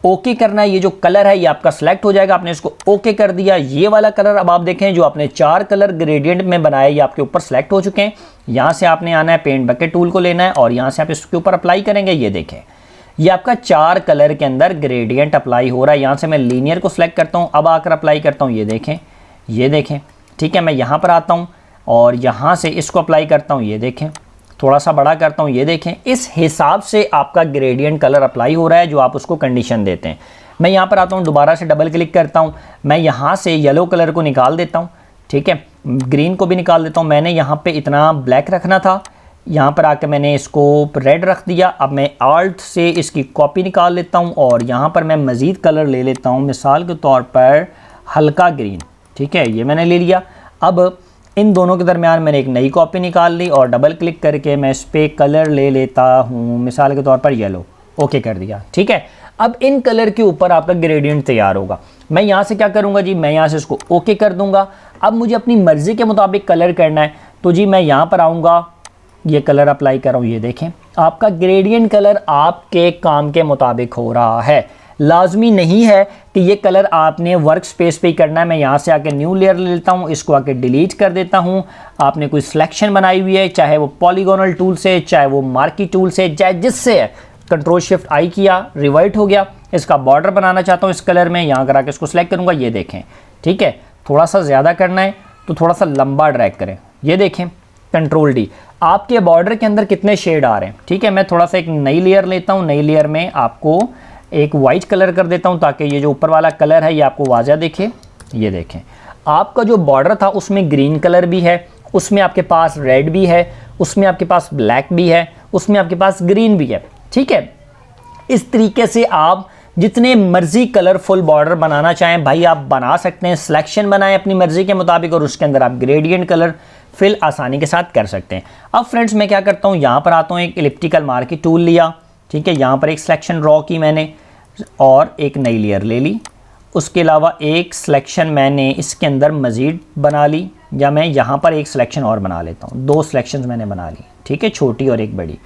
ओके करना है। ये जो कलर है ये आपका सिलेक्ट हो जाएगा, आपने इसको ओके कर दिया। ये वाला कलर अब आप देखें जो आपने 4 कलर ग्रेडियंट में बनाया ये आपके ऊपर सेलेक्ट हो चुके हैं। यहाँ से आपने आना है, पेंट बकेट टूल को लेना है और यहाँ से आप इसके ऊपर अप्लाई करेंगे। ये देखें ये आपका 4 कलर के अंदर ग्रेडियंट अप्लाई हो रहा है। यहाँ से मैं लीनियर को सिलेक्ट करता हूँ, अब आकर अप्लाई करता हूँ। ये देखें ठीक है। मैं यहाँ पर आता हूँ और यहाँ से इसको अप्लाई करता हूँ। ये देखें थोड़ा सा बड़ा करता हूँ। ये देखें इस हिसाब से आपका ग्रेडियंट कलर अप्लाई हो रहा है जो आप उसको कंडीशन देते हैं। मैं यहाँ पर आता हूँ, दोबारा से डबल क्लिक करता हूँ, मैं यहाँ से येलो कलर को निकाल देता हूँ। ठीक है, ग्रीन को भी निकाल देता हूँ। मैंने यहाँ पे इतना ब्लैक रखना था, यहाँ पर आकर मैंने इसको रेड रख दिया। अब मैं आल्ट से इसकी कॉपी निकाल लेता हूँ और यहाँ पर मैं मज़ीद कलर ले लेता हूँ, मिसाल के तौर पर हल्का ग्रीन। ठीक है, ये मैंने ले लिया। अब इन दोनों के दरमियान मैंने एक नई कॉपी निकाल ली और डबल क्लिक करके मैं इस पर कलर ले लेता हूँ, मिसाल के तौर पर येलो। ओके कर दिया। ठीक है, अब इन कलर के ऊपर आपका ग्रेडियंट तैयार होगा। मैं यहाँ से क्या करूँगा जी, मैं यहाँ से इसको ओके कर दूँगा। अब मुझे अपनी मर्ज़ी के मुताबिक कलर करना है, तो जी मैं यहाँ पर आऊँगा, ये कलर अप्लाई कर रहा हूँ। ये देखें आपका ग्रेडियंट कलर आपके काम के मुताबिक हो रहा है। लाजमी नहीं है कि ये कलर आपने वर्क स्पेस पे ही करना है। मैं यहाँ से आके न्यू लेयर ले लेता हूँ, इसको आके डिलीट कर देता हूँ। आपने कोई सिलेक्शन बनाई हुई है, चाहे वो पॉलीगोनल टूल से, चाहे वो मार्की टूल से, चाहे जिससे है, कंट्रोल शिफ्ट आई किया, रिवर्ट हो गया। इसका बॉर्डर बनाना चाहता हूँ इस कलर में, यहाँ करा के इसको सिलेक्ट करूँगा। ये देखें ठीक है, थोड़ा सा ज़्यादा करना है तो थोड़ा सा लंबा ड्रैग करें। ये देखें कंट्रोल डी, आपके बॉर्डर के अंदर कितने शेड आ रहे हैं। ठीक है, मैं थोड़ा सा एक नई लेयर लेता हूँ, नई लेयर में आपको एक वाइट कलर कर देता हूँ ताकि ये जो ऊपर वाला कलर है ये आपको वाज़ा दिखे। ये देखें आपका जो बॉर्डर था उसमें ग्रीन कलर भी है, उसमें आपके पास रेड भी है, उसमें आपके पास ब्लैक भी है, उसमें आपके पास ग्रीन भी है। ठीक है, इस तरीके से आप जितने मर्जी कलरफुल बॉर्डर बनाना चाहें भाई आप बना सकते हैं। सिलेक्शन बनाएं अपनी मर्जी के मुताबिक और उसके अंदर आप ग्रेडियंट कलर फिल आसानी के साथ कर सकते हैं। अब फ्रेंड्स मैं क्या करता हूँ, यहाँ पर आता हूँ, एक इलिप्टिकल मार्की टूल लिया। ठीक है, यहाँ पर एक सिलेक्शन ड्रॉ की मैंने और एक नई लेयर ले ली। उसके अलावा एक सिलेक्शन मैंने इसके अंदर मज़ीद बना ली, या मैं यहाँ पर एक सिलेक्शन और बना लेता हूँ। 2 सिलेक्शंस मैंने बना ली। ठीक है, छोटी और एक बड़ी।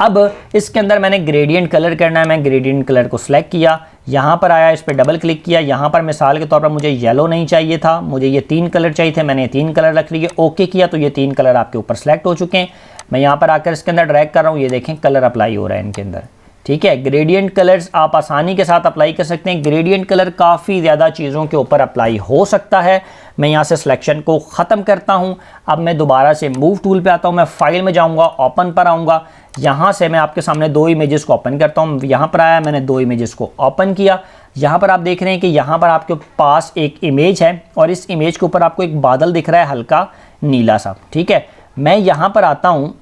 अब इसके अंदर मैंने ग्रेडियंट कलर करना है। मैं ग्रेडियंट कलर को सिलेक्ट किया, यहाँ पर आया, इस पर डबल क्लिक किया। यहाँ पर मिसाल के तौर पर मुझे येलो नहीं चाहिए था, मुझे ये 3 कलर चाहिए थे, मैंने 3 कलर रख लिए। ओके किया तो ये 3 कलर आपके ऊपर सेलेक्ट हो चुके हैं। मैं यहाँ पर आकर इसके अंदर ड्रैग कर रहा हूँ। ये देखें कलर अप्लाई हो रहा है इनके अंदर। ठीक है, ग्रेडियंट कलर्स आप आसानी के साथ अप्लाई कर सकते हैं। ग्रेडियंट कलर काफ़ी ज़्यादा चीज़ों के ऊपर अप्लाई हो सकता है। मैं यहाँ से सिलेक्शन को ख़त्म करता हूँ। अब मैं दोबारा से मूव टूल पे आता हूँ, मैं फाइल में जाऊँगा, ओपन पर आऊँगा। यहाँ से मैं आपके सामने 2 इमेजेस को ओपन करता हूँ। यहाँ पर आया, मैंने 2 इमेजेस को ओपन किया। यहाँ पर आप देख रहे हैं कि यहाँ पर आपके पास एक इमेज है और इस इमेज के ऊपर आपको एक बादल दिख रहा है हल्का नीला सा। ठीक है, मैं यहाँ पर आता हूँ,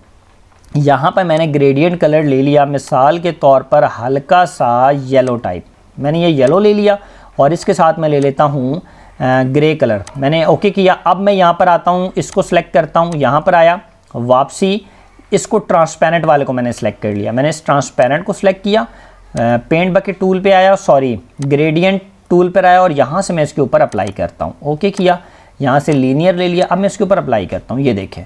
यहाँ पर मैंने ग्रेडियंट कलर ले लिया, मिसाल के तौर पर हल्का सा येलो टाइप। मैंने ये येलो ले लिया और इसके साथ मैं ले लेता हूँ ग्रे कलर। मैंने ओके किया। अब मैं यहाँ पर आता हूँ, इसको सेलेक्ट करता हूँ, यहाँ पर आया, वापसी, इसको ट्रांसपेरेंट वाले को मैंने सेलेक्ट कर लिया। मैंने इस ट्रांसपेरेंट को सिलेक्ट किया, पेंट बकेट टूल पे आया, सॉरी ग्रेडियंट टूल पर आया और यहाँ से मैं इसके ऊपर अप्लाई करता हूँ। ओके किया, यहाँ से लीनियर ले लिया। अब मैं इसके ऊपर अप्लाई करता हूँ। ये देखें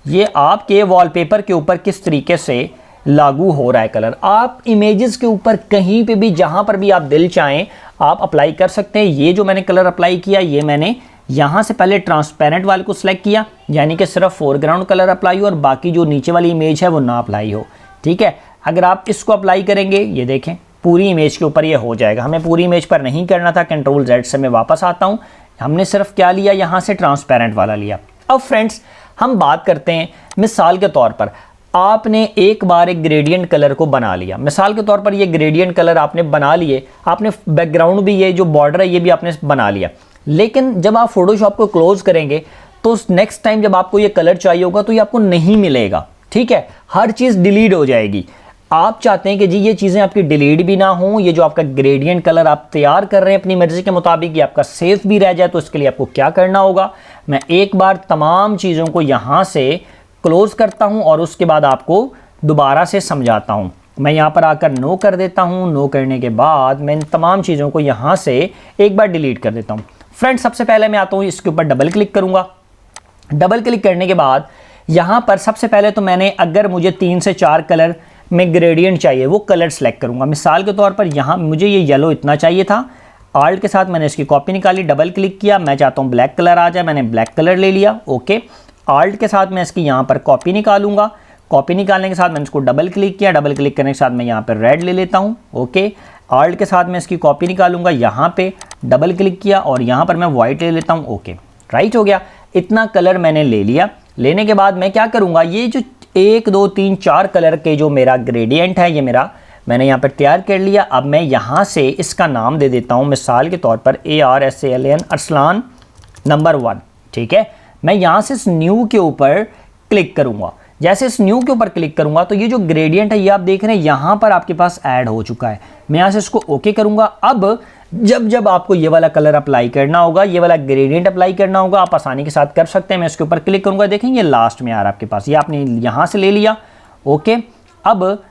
ये आपके वॉलपेपर के ऊपर किस तरीके से लागू हो रहा है कलर। आप इमेजेस के ऊपर कहीं पे भी, जहाँ पर भी आप दिल चाहें, आप अप्लाई कर सकते हैं। ये जो मैंने कलर अप्लाई किया, ये मैंने यहाँ से पहले ट्रांसपेरेंट वाले को सिलेक्ट किया, यानी कि सिर्फ फोरग्राउंड कलर अप्लाई हो और बाकी जो नीचे वाली इमेज है वो ना अप्लाई हो। ठीक है, अगर आप इसको अप्लाई करेंगे, ये देखें पूरी इमेज के ऊपर ये हो जाएगा। हमें पूरी इमेज पर नहीं करना था। कंट्रोल Z से मैं वापस आता हूँ। हमने सिर्फ क्या लिया, यहाँ से ट्रांसपेरेंट वाला लिया। अब फ्रेंड्स हम बात करते हैं, मिसाल के तौर पर आपने एक बार एक ग्रेडियंट कलर को बना लिया। मिसाल के तौर पर ये ग्रेडियंट कलर आपने बना लिए, आपने बैकग्राउंड भी, ये जो बॉर्डर है ये भी आपने बना लिया। लेकिन जब आप फोटोशॉप को क्लोज करेंगे तो नेक्स्ट टाइम जब आपको ये कलर चाहिए होगा तो ये आपको नहीं मिलेगा। ठीक है, हर चीज़ डिलीट हो जाएगी। आप चाहते हैं कि जी ये चीज़ें आपकी डिलीट भी ना हो, ये जो आपका ग्रेडियंट कलर आप तैयार कर रहे हैं अपनी मर्जी के मुताबिक, ये आपका सेफ भी रह जाए। तो इसके लिए आपको क्या करना होगा, मैं एक बार तमाम चीज़ों को यहाँ से क्लोज करता हूँ और उसके बाद आपको दोबारा से समझाता हूँ। मैं यहाँ पर आकर नो कर देता हूँ। नो करने के बाद मैं इन तमाम चीज़ों को यहाँ से एक बार डिलीट कर देता हूँ। फ्रेंड्स सबसे पहले मैं आता हूँ, इसके ऊपर डबल क्लिक करूँगा। डबल क्लिक करने के बाद यहाँ पर सबसे पहले तो मैंने, अगर मुझे 3 से 4 कलर में ग्रेडियंट चाहिए वो कलर सेलेक्ट करूँगा। मिसाल के तौर पर यहाँ मुझे ये येलो इतना चाहिए था, आल्ट के साथ मैंने इसकी कॉपी निकाली, डबल क्लिक किया, मैं चाहता हूँ ब्लैक कलर आ जाए, मैंने ब्लैक कलर ले लिया। ओके, आल्ट के साथ मैं इसकी यहाँ पर कॉपी निकालूंगा, कॉपी निकालने के साथ मैंने इसको डबल क्लिक किया, डबल क्लिक करने के साथ मैं यहाँ पर रेड ले लेता हूँ। ओके, आल्ट के साथ मैं इसकी कॉपी निकालूंगा, यहाँ पे डबल क्लिक किया और यहाँ पर मैं वाइट ले लेता हूँ। ओके, राइट हो गया। इतना कलर मैंने ले लिया। लेने के बाद मैं क्या करूँगा, ये जो 1 2 3 4 कलर के जो मेरा ग्रेडियंट है ये मैंने यहाँ पर तैयार कर लिया। अब मैं यहाँ से इसका नाम दे देता हूँ, मिसाल के तौर पर ARSALAN अरसलान नंबर 1। ठीक है, मैं यहाँ से इस न्यू के ऊपर क्लिक करूँगा। जैसे इस न्यू के ऊपर क्लिक करूँगा तो ये जो ग्रेडियंट है ये आप देख रहे हैं यहाँ पर आपके पास ऐड हो चुका है। मैं यहाँ से इसको ओके करूँगा। अब जब आपको ये वाला कलर अप्लाई करना होगा, ये वाला ग्रेडियंट अप्लाई करना होगा, आप आसानी के साथ कर सकते हैं। मैं इसके ऊपर क्लिक करूँगा, देखें ये लास्ट में आ रहा है आपके पास, ये आपने यहाँ से ले लिया। ओके, अब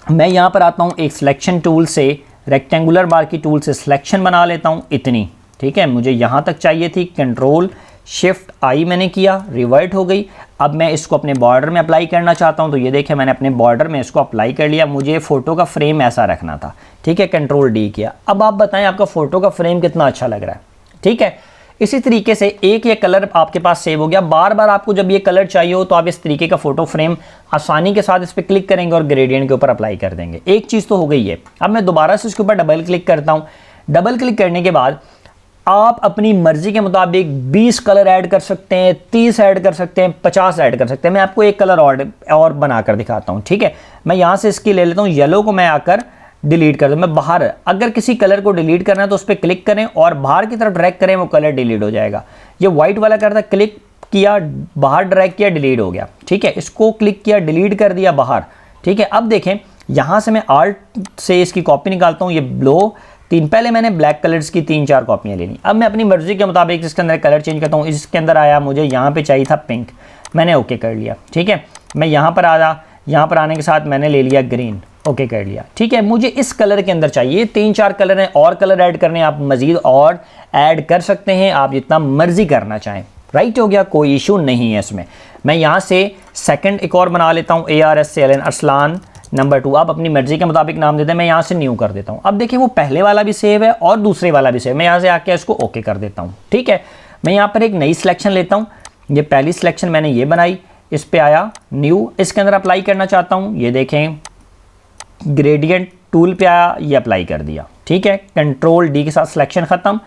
मैं यहाँ पर आता हूँ एक सिलेक्शन टूल से, रेक्टेंगुलर बार की टूल से सिलेक्शन बना लेता हूँ इतनी। ठीक है, मुझे यहाँ तक चाहिए थी, कंट्रोल शिफ्ट आई मैंने किया, रिवर्ट हो गई। अब मैं इसको अपने बॉर्डर में अप्लाई करना चाहता हूँ, तो ये देखिए मैंने अपने बॉर्डर में इसको अप्लाई कर लिया। मुझे फ़ोटो का फ्रेम ऐसा रखना था। ठीक है, कंट्रोल डी किया। अब आप बताएं आपका फ़ोटो का फ्रेम कितना अच्छा लग रहा है। ठीक है, इसी तरीके से एक ये कलर आपके पास सेव हो गया। बार बार आपको जब ये कलर चाहिए हो तो आप इस तरीके का फ़ोटो फ्रेम आसानी के साथ इस पर क्लिक करेंगे और ग्रेडियंट के ऊपर अप्लाई कर देंगे। एक चीज़ तो हो गई है। अब मैं दोबारा से इसके ऊपर डबल क्लिक करता हूँ। डबल क्लिक करने के बाद आप अपनी मर्जी के मुताबिक 20 कलर ऐड कर सकते हैं, 30 ऐड कर सकते हैं, 50 ऐड कर सकते हैं। मैं आपको एक कलर और बनाकर दिखाता हूँ। ठीक है, मैं यहाँ से इसकी ले लेता हूँ, येलो को मैं आकर डिलीट कर दूँ। मैं बाहर अगर किसी कलर को डिलीट करना है तो उस पर क्लिक करें और बाहर की तरफ ड्रैग करें, वो कलर डिलीट हो जाएगा। ये वाइट वाला करता, क्लिक किया, बाहर ड्रैग किया, डिलीट हो गया। ठीक है, इसको क्लिक किया, डिलीट कर दिया बाहर। ठीक है, अब देखें यहाँ से मैं आल्ट से इसकी कॉपी निकालता हूँ, ये ब्लो 3, पहले मैंने ब्लैक कलर्स की 3-4 कॉपियाँ लेनी। अब मैं अपनी मर्जी के मुताबिक इसके अंदर कलर चेंज करता हूँ। इसके अंदर आया, मुझे यहाँ पे चाहिए था पिंक, मैंने ओके कर लिया। ठीक है, मैं यहाँ पर आया, यहाँ पर आने के साथ मैंने ले लिया ग्रीन, ओके कर लिया। ठीक है, मुझे इस कलर के अंदर चाहिए, 3-4 कलर हैं, और कलर ऐड करने आप मज़ीद और ऐड कर सकते हैं, आप जितना मर्जी करना चाहें। राइट हो गया, कोई इशू नहीं है इसमें। मैं यहाँ से सेकंड एक और बना लेता हूँ, ARSALAN अरसलान नंबर 2। आप अपनी मर्जी के मुताबिक नाम देते हैं। मैं यहाँ से न्यू कर देता हूँ। अब देखिए वो पहले वाला भी सेव है और दूसरे वाला भी सेव। मैं यहाँ से आके इसको ओके कर देता हूँ। ठीक है, मैं यहाँ पर एक नई सिलेक्शन लेता हूँ। ये पहली सिलेक्शन मैंने ये बनाई, इस पे आया न्यू, इसके अंदर अप्लाई करना चाहता हूँ। ये देखें ग्रेडियंट टूल पे आया, ये अप्लाई कर दिया। ठीक है, कंट्रोल डी के साथ सिलेक्शन ख़त्म।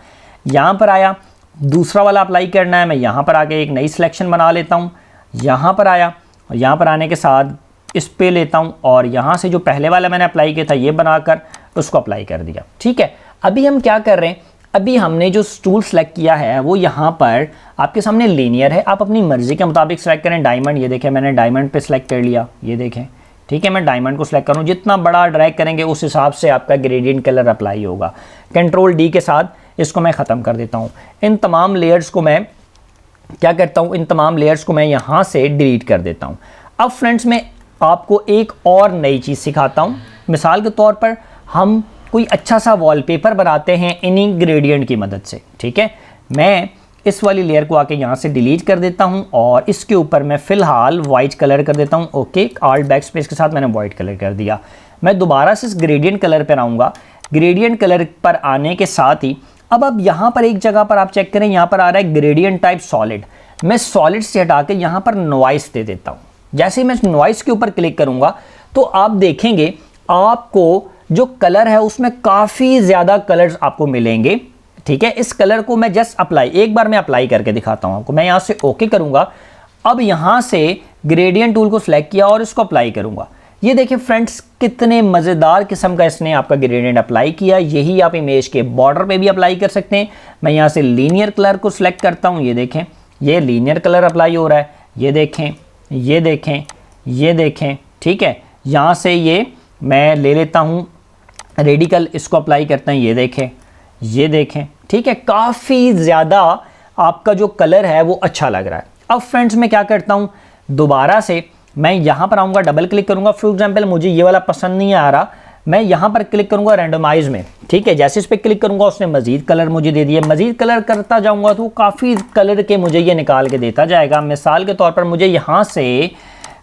यहाँ पर आया, दूसरा वाला अप्लाई करना है। मैं यहाँ पर आके एक नई सिलेक्शन बना लेता हूँ। यहाँ पर आया और यहाँ पर आने के साथ इस पे लेता हूँ और यहाँ से जो पहले वाला मैंने अप्लाई किया था ये बनाकर उसको अप्लाई कर दिया। ठीक है, अभी हम क्या कर रहे हैं, अभी हमने जो टूल सेलेक्ट किया है वो यहाँ पर आपके सामने लीनियर है। आप अपनी मर्जी के मुताबिक सेलेक्ट करें। डायमंड, ये देखें मैंने डायमंड पे सेलेक्ट कर लिया, ये देखें। ठीक है, मैं डायमंड को सेलेक्ट करूँ, जितना बड़ा ड्रैग करेंगे उस हिसाब से आपका ग्रेडियंट कलर अप्लाई होगा। कंट्रोल डी के साथ इसको मैं ख़त्म कर देता हूँ। इन तमाम लेयर्स को मैं क्या करता हूँ, इन तमाम लेयर्स को मैं यहाँ से डिलीट कर देता हूँ। अब फ्रेंड्स मैं आपको एक और नई चीज़ सिखाता हूँ। मिसाल के तौर पर हम कोई अच्छा सा वॉलपेपर बनाते हैं इन्हीं ग्रेडियंट की मदद से। ठीक है, मैं इस वाली लेयर को आके यहाँ से डिलीट कर देता हूँ और इसके ऊपर मैं फ़िलहाल वाइट कलर कर देता हूँ। ओके, आल्ट बैक स्पेस के साथ मैंने वाइट कलर कर दिया। मैं दोबारा से इस ग्रेडियंट कलर पर आऊँगा। ग्रेडियंट कलर पर आने के साथ ही अब यहाँ पर एक जगह पर आप चेक करें, यहाँ पर आ रहा है ग्रेडियंट टाइप सॉलिड। मैं सॉलिड से हटा के यहाँ पर नॉइस दे देता हूँ। जैसे ही मैं नॉइस के ऊपर क्लिक करूँगा तो आप देखेंगे आपको जो कलर है उसमें काफ़ी ज़्यादा कलर्स आपको मिलेंगे। ठीक है, इस कलर को मैं जस्ट अप्लाई, एक बार मैं अप्लाई करके दिखाता हूँ आपको। मैं यहाँ से ओके करूँगा। अब यहाँ से ग्रेडियंट टूल को सिलेक्ट किया और इसको अप्लाई करूँगा। ये देखिए फ्रेंड्स, कितने मज़ेदार किस्म का इसने आपका ग्रेडियंट अप्लाई किया। यही आप इमेज के बॉर्डर पे भी अप्लाई कर सकते हैं। मैं यहाँ से लीनियर कलर को सिलेक्ट करता हूँ। ये देखें, ये लीनियर कलर अप्लाई हो रहा है। ये देखें, ये देखें, ये देखें। ठीक है, यहाँ से ये मैं ले लेता हूँ रेडिकल, इसको अप्लाई करते हैं। ये देखें, ये देखें। ठीक है, काफ़ी ज़्यादा आपका जो कलर है वो अच्छा लग रहा है। अब फ्रेंड्स मैं क्या करता हूँ, दोबारा से मैं यहाँ पर आऊँगा, डबल क्लिक करूँगा। फॉर एग्जांपल मुझे ये वाला पसंद नहीं आ रहा, मैं यहाँ पर क्लिक करूँगा रैंडमाइज में। ठीक है, जैसे इस पर क्लिक करूँगा उसने मज़ीद कलर मुझे दे दिए। मज़ीद कलर करता जाऊँगा तो काफ़ी कलर के मुझे ये निकाल के देता जाएगा। मिसाल के तौर पर मुझे यहाँ से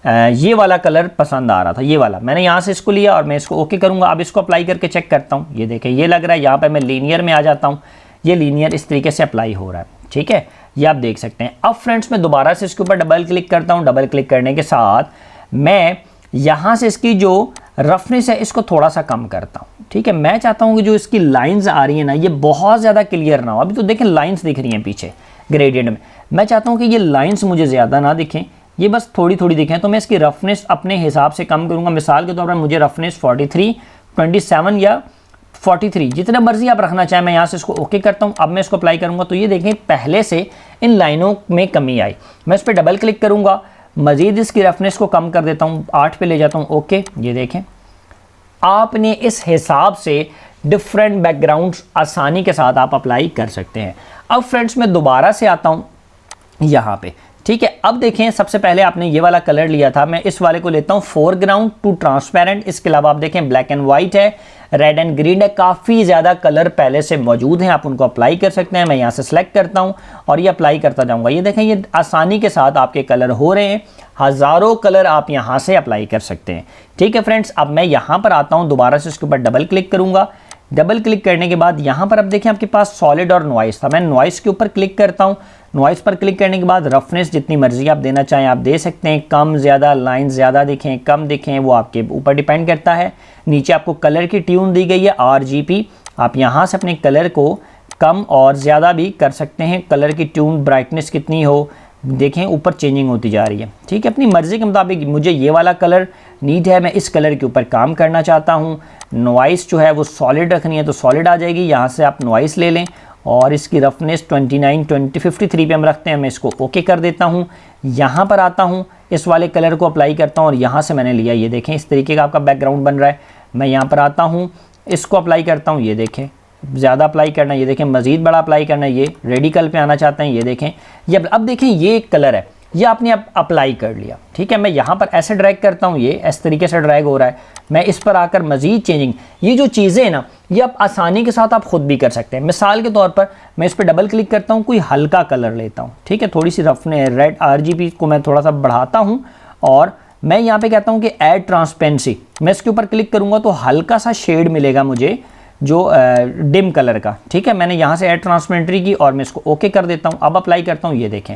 ये वाला कलर पसंद आ रहा था, ये वाला मैंने यहाँ से इसको लिया और मैं इसको ओके करूँगा। अब इसको अप्लाई करके चेक करता हूँ, ये देखें ये लग रहा है। यहाँ पे मैं लीनियर में आ जाता हूँ, ये लीनियर इस तरीके से अप्लाई हो रहा है, ठीक है, ये आप देख सकते हैं। अब फ्रेंड्स मैं दोबारा से इसके ऊपर डबल क्लिक करता हूँ। डबल क्लिक करने के साथ मैं यहाँ से इसकी जो रफनेस है इसको थोड़ा सा कम करता हूँ, ठीक है। मैं चाहता हूँ कि जो इसकी लाइंस आ रही है ना, ये बहुत ज़्यादा क्लियर ना हो। अभी तो देखें लाइंस दिख रही हैं पीछे ग्रेडियंट में, मैं चाहता हूँ कि ये लाइंस मुझे ज़्यादा ना दिखें, ये बस थोड़ी थोड़ी दिखें। तो मैं इसकी रफनेस अपने हिसाब से कम करूँगा। मिसाल के तौर पर मुझे रफनेस 43, 27 या 43 जितना मर्जी आप रखना चाहें। मैं यहाँ से इसको ओके करता हूँ। अब मैं इसको अप्लाई करूँगा तो ये देखें पहले से इन लाइनों में कमी आई। मैं इस पर डबल क्लिक करूँगा, मज़ीद इसकी रफनेस को कम कर देता हूँ, 8 पे ले जाता हूँ, ओके। ये देखें आपने इस हिसाब से डिफरेंट बैकग्राउंड्स आसानी के साथ आप अप्लाई कर सकते हैं। अब फ्रेंड्स मैं दोबारा से आता हूँ यहाँ पे, ठीक है। अब देखें सबसे पहले आपने ये वाला कलर लिया था, मैं इस वाले को लेता हूँ फोरग्राउंड टू ट्रांसपेरेंट। इसके अलावा आप देखें ब्लैक एंड वाइट है, रेड एंड ग्रीन है, काफ़ी ज़्यादा कलर पहले से मौजूद हैं, आप उनको अप्लाई कर सकते हैं। मैं यहाँ से सिलेक्ट करता हूँ और ये अप्लाई करता जाऊँगा। ये देखें ये आसानी के साथ आपके कलर हो रहे हैं, हज़ारों कलर आप यहाँ से अप्लाई कर सकते हैं, ठीक है फ्रेंड्स। अब मैं यहाँ पर आता हूँ, दोबारा से इसके ऊपर डबल क्लिक करूँगा। डबल क्लिक करने के बाद यहाँ पर अब देखें आपके पास सॉलिड और नॉइस था, मैं नॉइस के ऊपर क्लिक करता हूँ। नॉइस पर क्लिक करने के बाद रफनेस जितनी मर्जी आप देना चाहें आप दे सकते हैं, कम ज़्यादा, लाइन ज़्यादा दिखें कम दिखें वो आपके ऊपर डिपेंड करता है। नीचे आपको कलर की ट्यून दी गई है RGB, आप यहाँ से अपने कलर को कम और ज़्यादा भी कर सकते हैं। कलर की ट्यून ब्राइटनेस कितनी हो देखें ऊपर चेंजिंग होती जा रही है, ठीक है। अपनी मर्ज़ी के मुताबिक मुझे ये वाला कलर नीड है, मैं इस कलर के ऊपर काम करना चाहता हूँ। नॉइस जो है वो सॉलिड रखनी है तो सॉलिड आ जाएगी, यहाँ से आप नॉइस ले लें और इसकी रफनेस 29, 53 पे हम रखते हैं। मैं इसको ओके कर देता हूँ। यहाँ पर आता हूँ, इस वाले कलर को अप्लाई करता हूँ और यहाँ से मैंने लिया, ये देखें इस तरीके का आपका बैकग्राउंड बन रहा है। मैं यहाँ पर आता हूँ, इसको अप्लाई करता हूँ, ये देखें ज़्यादा अप्लाई करना है, ये देखें मज़ीद बड़ा अप्लाई करना है, ये रेडिकल पे आना चाहते हैं, ये देखें ये अब देखें ये एक कलर है, ये आपने अब अप्लाई कर लिया, ठीक है। मैं यहाँ पर ऐसे ड्रैग करता हूँ, ये इस तरीके से ड्रैग हो रहा है। मैं इस पर आकर मज़ीद चेंजिंग, ये जो चीज़ें हैं ना ये आप आसानी के साथ आप खुद भी कर सकते हैं। मिसाल के तौर पर मैं इस पर डबल क्लिक करता हूँ, कोई हल्का कलर लेता हूँ, ठीक है, थोड़ी सी रफने रेड RGB को मैं थोड़ा सा बढ़ाता हूँ और मैं यहाँ पे कहता हूँ कि ऐड ट्रांसपेरेंसी। मैं इसके ऊपर क्लिक करूँगा तो हल्का सा शेड मिलेगा मुझे जो डिम कलर का, ठीक है। मैंने यहाँ से ऐड ट्रांसपेरेंसी की और मैं इसको ओके कर देता हूँ। अब अप्लाई करता हूँ, ये देखें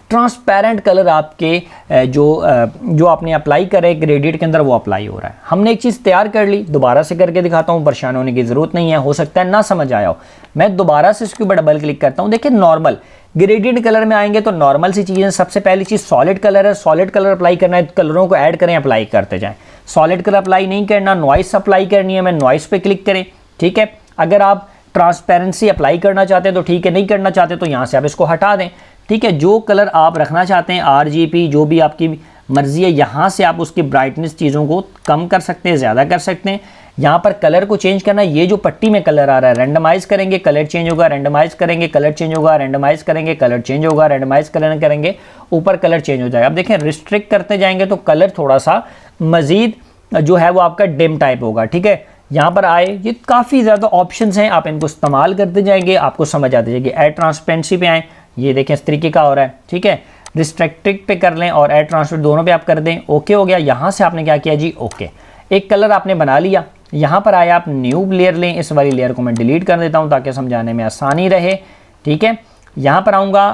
ट्रांसपेरेंट कलर आपके जो आपने अप्लाई करे ग्रेडिएंट के अंदर वो अप्लाई हो रहा है। हमने एक चीज़ तैयार कर ली, दोबारा से करके दिखाता हूँ, परेशान होने की ज़रूरत नहीं है, हो सकता है ना समझ आया हो। मैं दोबारा से इसके ऊपर डबल क्लिक करता हूँ। देखिए नॉर्मल ग्रेडिएंट कलर में आएंगे तो नॉर्मल सी चीज़ें, सबसे पहली चीज़ सॉलिड कलर है, सॉलिड कलर अप्लाई करना है तो कलरों को ऐड करें, अप्लाई करते जाएँ। सॉलिड कलर अप्लाई नहीं करना, नॉइस अप्लाई करनी है, मैं नॉइस पे क्लिक करें, ठीक है। अगर आप ट्रांसपेरेंसी अप्लाई करना चाहते हैं तो ठीक है, नहीं करना चाहते तो यहाँ से आप इसको हटा दें, ठीक है। जो कलर आप रखना चाहते हैं RGB जो भी आपकी मर्जी है, यहाँ से आप उसकी ब्राइटनेस चीज़ों को कम कर सकते हैं, ज़्यादा कर सकते हैं। यहाँ पर कलर को चेंज करना, ये जो पट्टी में कलर आ रहा है रैंडमाइज करेंगे कलर चेंज होगा, रैंडमाइज करेंगे कलर चेंज होगा, रैंडमाइज करेंगे कलर चेंज होगा, रैंडमाइज कलर करेंगे ऊपर कलर चेंज हो जाएगा। अब देखें रिस्ट्रिक्ट करते जाएंगे तो कलर थोड़ा सा मज़ीद जो है वो आपका डिम टाइप होगा, ठीक है। यहाँ पर आए, ये काफ़ी ज़्यादा ऑप्शंस हैं, आप इनको इस्तेमाल करते जाएंगे, आपको समझ आती जाएगी। ऐड ट्रांसपेरेंसी पे आएँ, ये देखें इस तरीके का हो रहा है, ठीक है। रिस्ट्रिक्टेड पे कर लें और ऐड ट्रांसपेरेंट दोनों पे आप कर दें, ओके हो गया। यहाँ से आपने क्या किया जी, ओके, एक कलर आपने बना लिया। यहाँ पर आए आप न्यू लेयर लें, इस वाली लेयर को मैं डिलीट कर देता हूँ ताकि समझाने में आसानी रहे, ठीक है। यहाँ पर आऊँगा,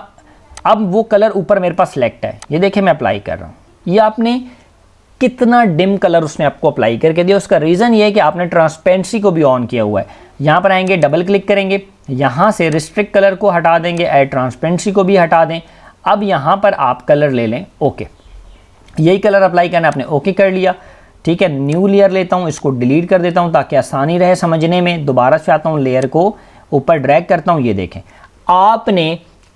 अब वो कलर ऊपर मेरे पास सेलेक्ट है, ये देखें मैं अप्लाई कर रहा हूँ। ये आपने कितना डिम कलर उसने आपको अप्लाई करके दिया, उसका रीज़न ये है कि आपने ट्रांसपेरेंसी को भी ऑन किया हुआ है। यहाँ पर आएंगे, डबल क्लिक करेंगे, यहाँ से रिस्ट्रिक्ट कलर को हटा देंगे, ऐड ट्रांसपेरेंसी को भी हटा दें। अब यहाँ पर आप कलर ले लें, ओके, यही कलर अप्लाई करना, आपने ओके कर लिया, ठीक है। न्यू लेयर लेता हूँ, इसको डिलीट कर देता हूँ ताकि आसानी रहे समझने में। दोबारा से आता हूँ, लेयर को ऊपर ड्रैग करता हूँ, ये देखें आपने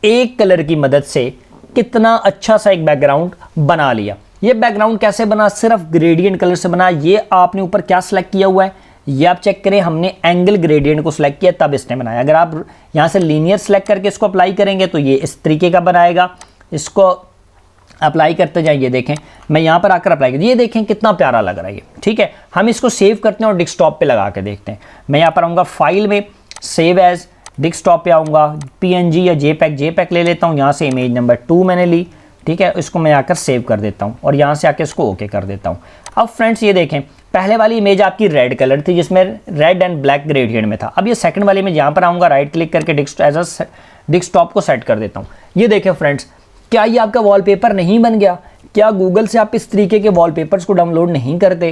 एक कलर की मदद से कितना अच्छा सा एक बैकग्राउंड बना लिया। ये बैकग्राउंड कैसे बना, सिर्फ ग्रेडियंट कलर से बना। ये आपने ऊपर क्या सिलेक्ट किया हुआ है, ये आप चेक करें, हमने एंगल ग्रेडियंट को सिलेक्ट किया तब इसने बनाया। अगर आप यहाँ से लीनियर सेलेक्ट करके इसको अप्लाई करेंगे तो ये इस तरीके का बनाएगा। इसको अप्लाई करते जाए, ये देखें मैं यहाँ पर आकर अप्लाई कर, ये देखें कितना प्यारा लग रहा है ये, ठीक है। हम इसको सेव करते हैं और डेस्कटॉप पे लगा के देखते हैं। मैं यहाँ पर आऊँगा फाइल में, सेव एज, डेस्कटॉप पे आऊँगा, PNG या JPEG ले लेता हूँ। यहाँ से इमेज नंबर 2 मैंने ली, ठीक है, इसको मैं आकर सेव कर देता हूँ और यहाँ से आके इसको ओके कर देता हूँ। अब फ्रेंड्स ये देखें, पहले वाली इमेज आपकी रेड कलर थी जिसमें रेड एंड ब्लैक ग्रेडियंट में था। अब ये सेकंड वाली इमेज यहाँ पर आऊँगा, राइट क्लिक करके डेस्कटॉप को सेट कर देता हूँ। ये देखें फ्रेंड्स, क्या ये आपका वॉलपेपर नहीं बन गया? क्या गूगल से आप इस तरीके के वॉलपेपर्स को डाउनलोड नहीं करते?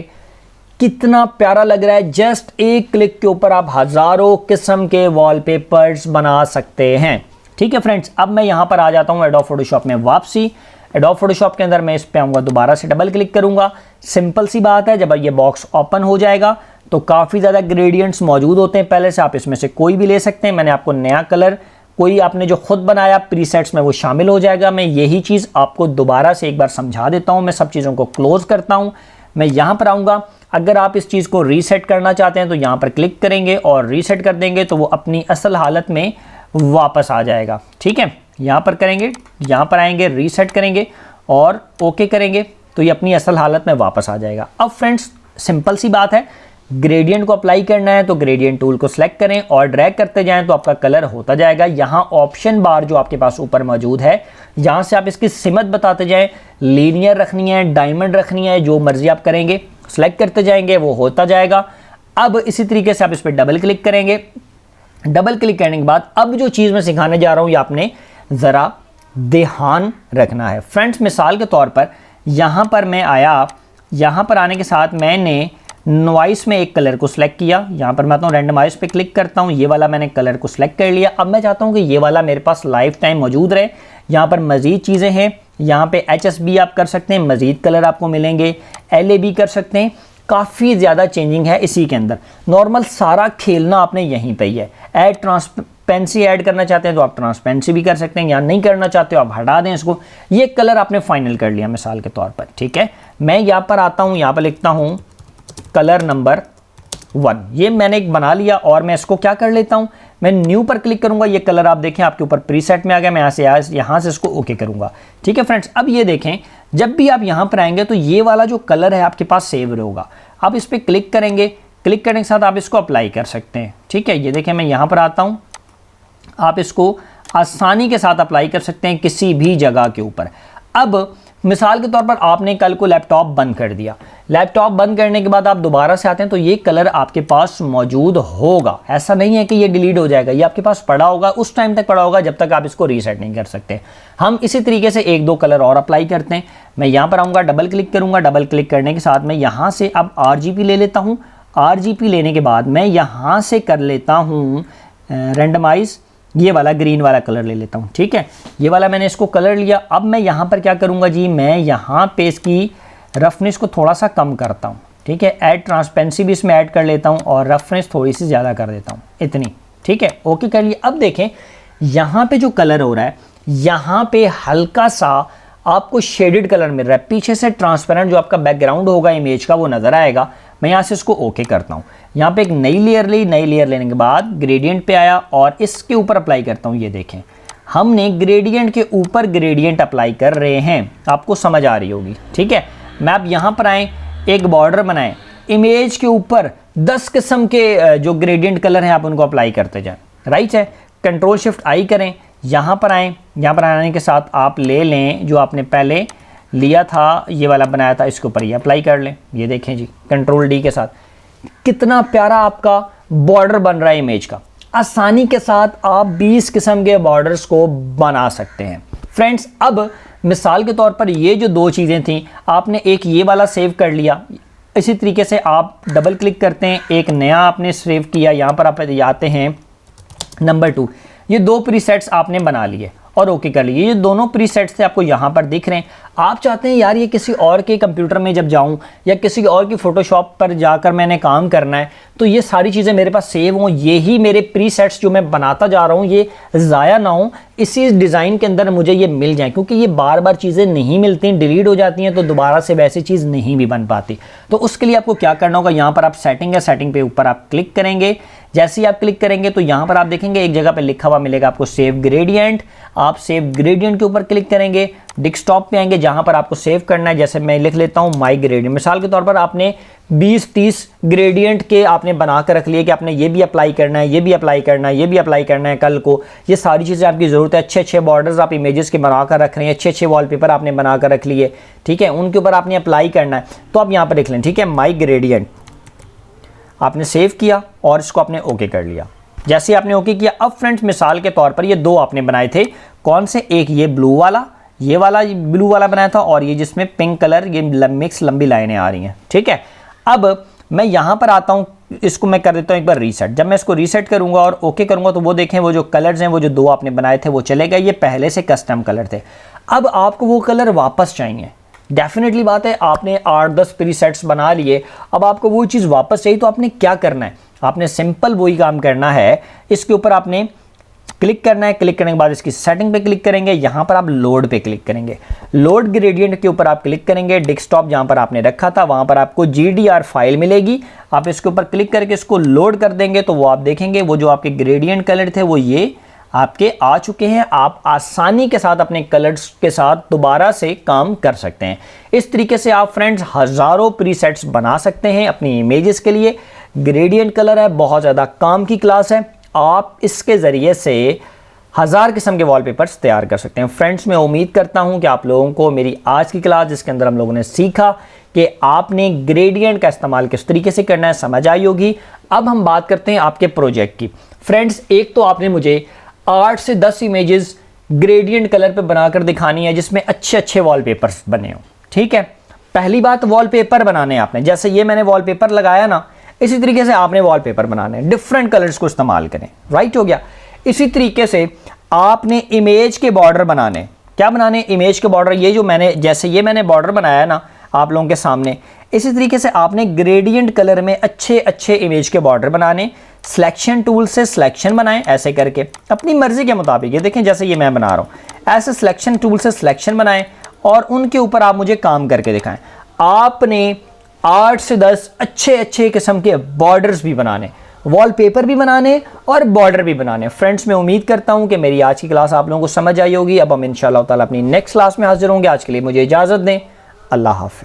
कितना प्यारा लग रहा है। जस्ट एक क्लिक के ऊपर आप हज़ारों किस्म के वॉलपेपर्स बना सकते हैं। ठीक है फ्रेंड्स, अब मैं यहाँ पर आ जाता हूँ एडोब फोटोशॉप में वापसी। एडोब फोटोशॉप के अंदर मैं इस पे आऊँगा, दोबारा से डबल क्लिक करूँगा। सिंपल सी बात है, जब ये बॉक्स ओपन हो जाएगा तो काफ़ी ज़्यादा ग्रेडियंट्स मौजूद होते हैं पहले से, आप इसमें से कोई भी ले सकते हैं। मैंने आपको नया कलर, कोई आपने जो खुद बनाया प्रीसेट्स में, वो शामिल हो जाएगा। मैं यही चीज़ आपको दोबारा से एक बार समझा देता हूँ। मैं सब चीज़ों को क्लोज करता हूँ, मैं यहाँ पर आऊँगा। अगर आप इस चीज़ को रीसेट करना चाहते हैं तो यहाँ पर क्लिक करेंगे और रीसेट कर देंगे तो वो अपनी असल हालत में वापस आ जाएगा। ठीक है, यहाँ पर करेंगे, यहाँ पर आएंगे, रीसेट करेंगे और ओके करेंगे तो ये अपनी असल हालत में वापस आ जाएगा। अब फ्रेंड्स सिंपल सी बात है, ग्रेडियंट को अप्लाई करना है तो ग्रेडियंट टूल को सिलेक्ट करें और ड्रैग करते जाएं तो आपका कलर होता जाएगा। यहाँ ऑप्शन बार जो आपके पास ऊपर मौजूद है, यहाँ से आप इसकी सिमत बताते जाएं, लीनियर रखनी है, डायमंड रखनी है, जो मर्जी आप करेंगे, सिलेक्ट करते जाएंगे, वो होता जाएगा। अब इसी तरीके से आप इस पर डबल क्लिक करेंगे। डबल क्लिक करने के बाद अब जो चीज़ मैं सिखाने जा रहा हूँ ये आपने ज़रा ध्यान रखना है। फ्रेंड्स मिसाल के तौर पर यहाँ पर मैं आया, यहाँ पर आने के साथ मैंने नॉइस में एक कलर को सिलेक्ट किया। यहाँ पर मैं आता हूँ, रैंडमाइज पे क्लिक करता हूँ, ये वाला मैंने कलर को सिलेक्ट कर लिया। अब मैं चाहता हूँ कि ये वाला मेरे पास लाइफ टाइम मौजूद रहे। यहाँ पर मज़ीद चीज़ें हैं, यहाँ पे HSB आप कर सकते हैं, मज़ीद कलर आपको मिलेंगे, LAB कर सकते हैं। काफ़ी ज़्यादा चेंजिंग है इसी के अंदर। नॉर्मल सारा खेलना आपने यहीं पे ही है। ऐड ट्रांसपेरेंसी ऐड करना चाहते हैं तो आप ट्रांसपेरेंसी भी कर सकते हैं, या नहीं करना चाहते हो आप हटा दें इसको। ये कलर आपने फाइनल कर लिया मिसाल के तौर पर। ठीक है, मैं यहाँ पर आता हूँ, यहाँ पर लिखता हूँ कलर नंबर 1। ये मैंने एक बना लिया और मैं इसको क्या कर लेता हूँ, मैं न्यू पर क्लिक करूंगा। ये कलर आप देखें आपके ऊपर प्रीसेट में आ गया। मैं यहाँ से इसको ओके करूंगा। ठीक है फ्रेंड्स, अब ये देखें, जब भी आप यहाँ पर आएंगे तो ये वाला जो कलर है आपके पास सेव होगा। आप इस पर क्लिक करेंगे, क्लिक करने के साथ आप इसको अप्लाई कर सकते हैं। ठीक है, ये देखें मैं यहाँ पर आता हूँ, आप इसको आसानी के साथ अप्लाई कर सकते हैं किसी भी जगह के ऊपर। अब मिसाल के तौर पर आपने कल को लैपटॉप बंद कर दिया, लैपटॉप बंद करने के बाद आप दोबारा से आते हैं तो ये कलर आपके पास मौजूद होगा। ऐसा नहीं है कि ये डिलीट हो जाएगा, ये आपके पास पड़ा होगा, उस टाइम तक पड़ा होगा जब तक आप इसको रीसेट नहीं कर सकते। हम इसी तरीके से एक दो कलर और अप्लाई करते हैं। मैं यहाँ पर आऊँगा, डबल क्लिक करूँगा। डबल क्लिक करने के साथ मैं यहाँ से अब RGB ले लेता हूँ। RGB लेने के बाद मैं यहाँ से कर लेता हूँ रैंडमाइज, ये वाला ग्रीन वाला कलर ले लेता हूँ। ठीक है, ये वाला मैंने इसको कलर लिया। अब मैं यहाँ पर क्या करूँगा जी, मैं यहाँ पे इसकी रफनेस को थोड़ा सा कम करता हूँ। ठीक है, ऐड ट्रांसपेरेंसी भी इसमें ऐड कर लेता हूँ और रफनेस थोड़ी सी ज़्यादा कर देता हूँ, इतनी। ठीक है, ओके कर लिया। अब देखें यहाँ पे जो कलर हो रहा है, यहाँ पे हल्का सा आपको शेडेड कलर मिल रहा है। पीछे से ट्रांसपेरेंट जो आपका बैकग्राउंड होगा इमेज का वो नज़र आएगा। मैं यहाँ से इसको ओके करता हूँ। यहाँ पे एक नई लेयर ली, नई लेयर लेने के बाद ग्रेडियंट पे आया और इसके ऊपर अप्लाई करता हूँ। ये देखें, हमने ग्रेडियंट के ऊपर ग्रेडियंट अप्लाई कर रहे हैं, आपको समझ आ रही होगी। ठीक है, मैं अब यहाँ पर आएँ, एक बॉर्डर बनाएं, इमेज के ऊपर 10 किस्म के जो ग्रेडियंट कलर हैं आप उनको अप्लाई करते जाएँ। राइट है, कंट्रोल शिफ्ट आई करें, यहाँ पर आएँ। यहाँ पर आने के साथ आप ले लें जो आपने पहले लिया था, ये वाला बनाया था, इसके ऊपर ये अप्लाई कर लें। ये देखें जी, कंट्रोल D के साथ कितना प्यारा आपका बॉर्डर बन रहा है इमेज का। आसानी के साथ आप 20 किस्म के बॉर्डर्स को बना सकते हैं। फ्रेंड्स अब मिसाल के तौर पर ये जो दो चीज़ें थी, आपने एक ये वाला सेव कर लिया, इसी तरीके से आप डबल क्लिक करते हैं, एक नया आपने सेव किया। यहाँ पर आप आते हैं नंबर 2, ये दो प्रीसेट्स आपने बना लिए और ओके कर लिए। ये दोनों प्रीसेट्स थे आपको यहाँ पर दिख रहे हैं। आप चाहते हैं यार ये किसी और के कंप्यूटर में जब जाऊँ या किसी और की फ़ोटोशॉप पर जाकर मैंने काम करना है तो ये सारी चीज़ें मेरे पास सेव हों, यही मेरे प्रीसेट्स जो मैं बनाता जा रहा हूँ ये ज़ाया ना हो, इसी डिज़ाइन के अंदर मुझे ये मिल जाए, क्योंकि ये बार बार चीज़ें नहीं मिलती, डिलीट हो जाती हैं तो दोबारा से वैसी चीज़ नहीं भी बन पाती। तो उसके लिए आपको क्या करना होगा, यहाँ पर आप सेटिंग है, सेटिंग पे ऊपर आप क्लिक करेंगे। जैसे ही आप क्लिक करेंगे तो यहाँ पर आप देखेंगे एक जगह पे लिखा हुआ मिलेगा आपको सेव ग्रेडियंट। आप सेव ग्रेडियंट के ऊपर क्लिक करेंगे, डेस्कटॉप पे आएंगे जहाँ पर आपको सेव करना है। जैसे मैं लिख लेता हूँ माई ग्रेडियंट। मिसाल के तौर पर आपने 20-30 ग्रेडियंट के आपने बना कर रख लिए कि आपने ये भी अप्लाई करना है, ये भी अप्लाई करना है, ये भी अप्लाई करना है कल को। ये सारी चीज़ें आपकी ज़रूरत है। अच्छे अच्छे बॉर्डर्स आप इमेजेस के बना कर रख रहे हैं, अच्छे अच्छे वॉलपेपर आपने बना कर रख लिए, ठीक है, उनके ऊपर आपने अप्लाई करना है। तो आप यहाँ पर लिख लें, ठीक है, माई ग्रेडियंट आपने सेव किया और इसको आपने ओके कर लिया। जैसे आपने ओके किया, अब फ्रेंड्स मिसाल के तौर पर ये 2 आपने बनाए थे, कौन से, एक ये ब्लू वाला, ये वाला ब्लू वाला बनाया था, और ये जिसमें पिंक कलर, ये मिक्स लंबी लाइनें आ रही हैं, ठीक है। अब मैं यहाँ पर आता हूँ, इसको मैं कर देता हूँ एक बार रीसेट। जब मैं इसको रीसेट करूँगा और ओके करूँगा तो वो देखें वो जो कलर्स हैं, वो जो 2 आपने बनाए थे वो चले गए, ये पहले से कस्टम कलर थे। अब आपको वो कलर वापस चाहिए, डेफिनेटली बात है, आपने 8-10 प्रीसेट्स बना लिए, अब आपको वो चीज़ वापस चाहिए तो आपने क्या करना है, आपने सिंपल वही काम करना है। इसके ऊपर आपने क्लिक करना है, क्लिक करने के बाद इसकी सेटिंग पे क्लिक करेंगे, यहाँ पर आप लोड पे क्लिक करेंगे, लोड ग्रेडियंट के ऊपर आप क्लिक करेंगे, डेस्कटॉप जहाँ पर आपने रखा था वहाँ पर आपको GDR फाइल मिलेगी, आप इसके ऊपर क्लिक करके इसको लोड कर देंगे तो वो आप देखेंगे वो जो आपके ग्रेडियंट कलर थे वो ये आपके आ चुके हैं। आप आसानी के साथ अपने कलर्स के साथ दोबारा से काम कर सकते हैं। इस तरीके से आप फ्रेंड्स हज़ारों प्रीसेट्स बना सकते हैं अपनी इमेजेस के लिए। ग्रेडियंट कलर है, बहुत ज़्यादा काम की क्लास है, आप इसके ज़रिए से 1000 किस्म के वॉलपेपर्स तैयार कर सकते हैं। फ्रेंड्स मैं उम्मीद करता हूं कि आप लोगों को मेरी आज की क्लास, जिसके अंदर हम लोगों ने सीखा कि आपने ग्रेडियंट का इस्तेमाल किस तरीके से करना है, समझ आई होगी। अब हम बात करते हैं आपके प्रोजेक्ट की। फ्रेंड्स एक तो आपने मुझे 8 से 10 इमेजेस ग्रेडियंट कलर पे बनाकर दिखानी है जिसमें अच्छे अच्छे वॉलपेपर्स बने हो, ठीक है। पहली बात, वॉलपेपर बनाने आपने, जैसे ये मैंने वॉलपेपर लगाया ना, इसी तरीके से आपने वॉलपेपर बनाने, डिफरेंट कलर्स को इस्तेमाल करें, राइट हो गया। इसी तरीके से आपने इमेज के बॉर्डर बनाने, क्या बनाने, इमेज के बॉर्डर, ये जो मैंने, जैसे ये मैंने बॉर्डर बनाया ना आप लोगों के सामने, इसी तरीके से आपने ग्रेडियंट कलर में अच्छे अच्छे इमेज के बॉर्डर बनाने। सिलेक्शन टूल से सिलेक्शन बनाएं, ऐसे करके अपनी मर्जी के मुताबिक, ये देखें जैसे ये मैं बना रहा हूँ, ऐसे सिलेक्शन टूल से सिलेक्शन बनाएं और उनके ऊपर आप मुझे काम करके दिखाएं। आपने 8 से 10 अच्छे अच्छे किस्म के बॉर्डर्स भी बनाने, वॉलपेपर भी बनाने और बॉर्डर भी बनाने। फ्रेंड्स मैं उम्मीद करता हूं कि मेरी आज की क्लास आप लोगों को समझ आई होगी। अब हम इंशाअल्लाह ताला अपनी नेक्स्ट क्लास में हाजिर होंगे। आज के लिए मुझे इजाज़त दें। अल्लाह हाफ़िज़।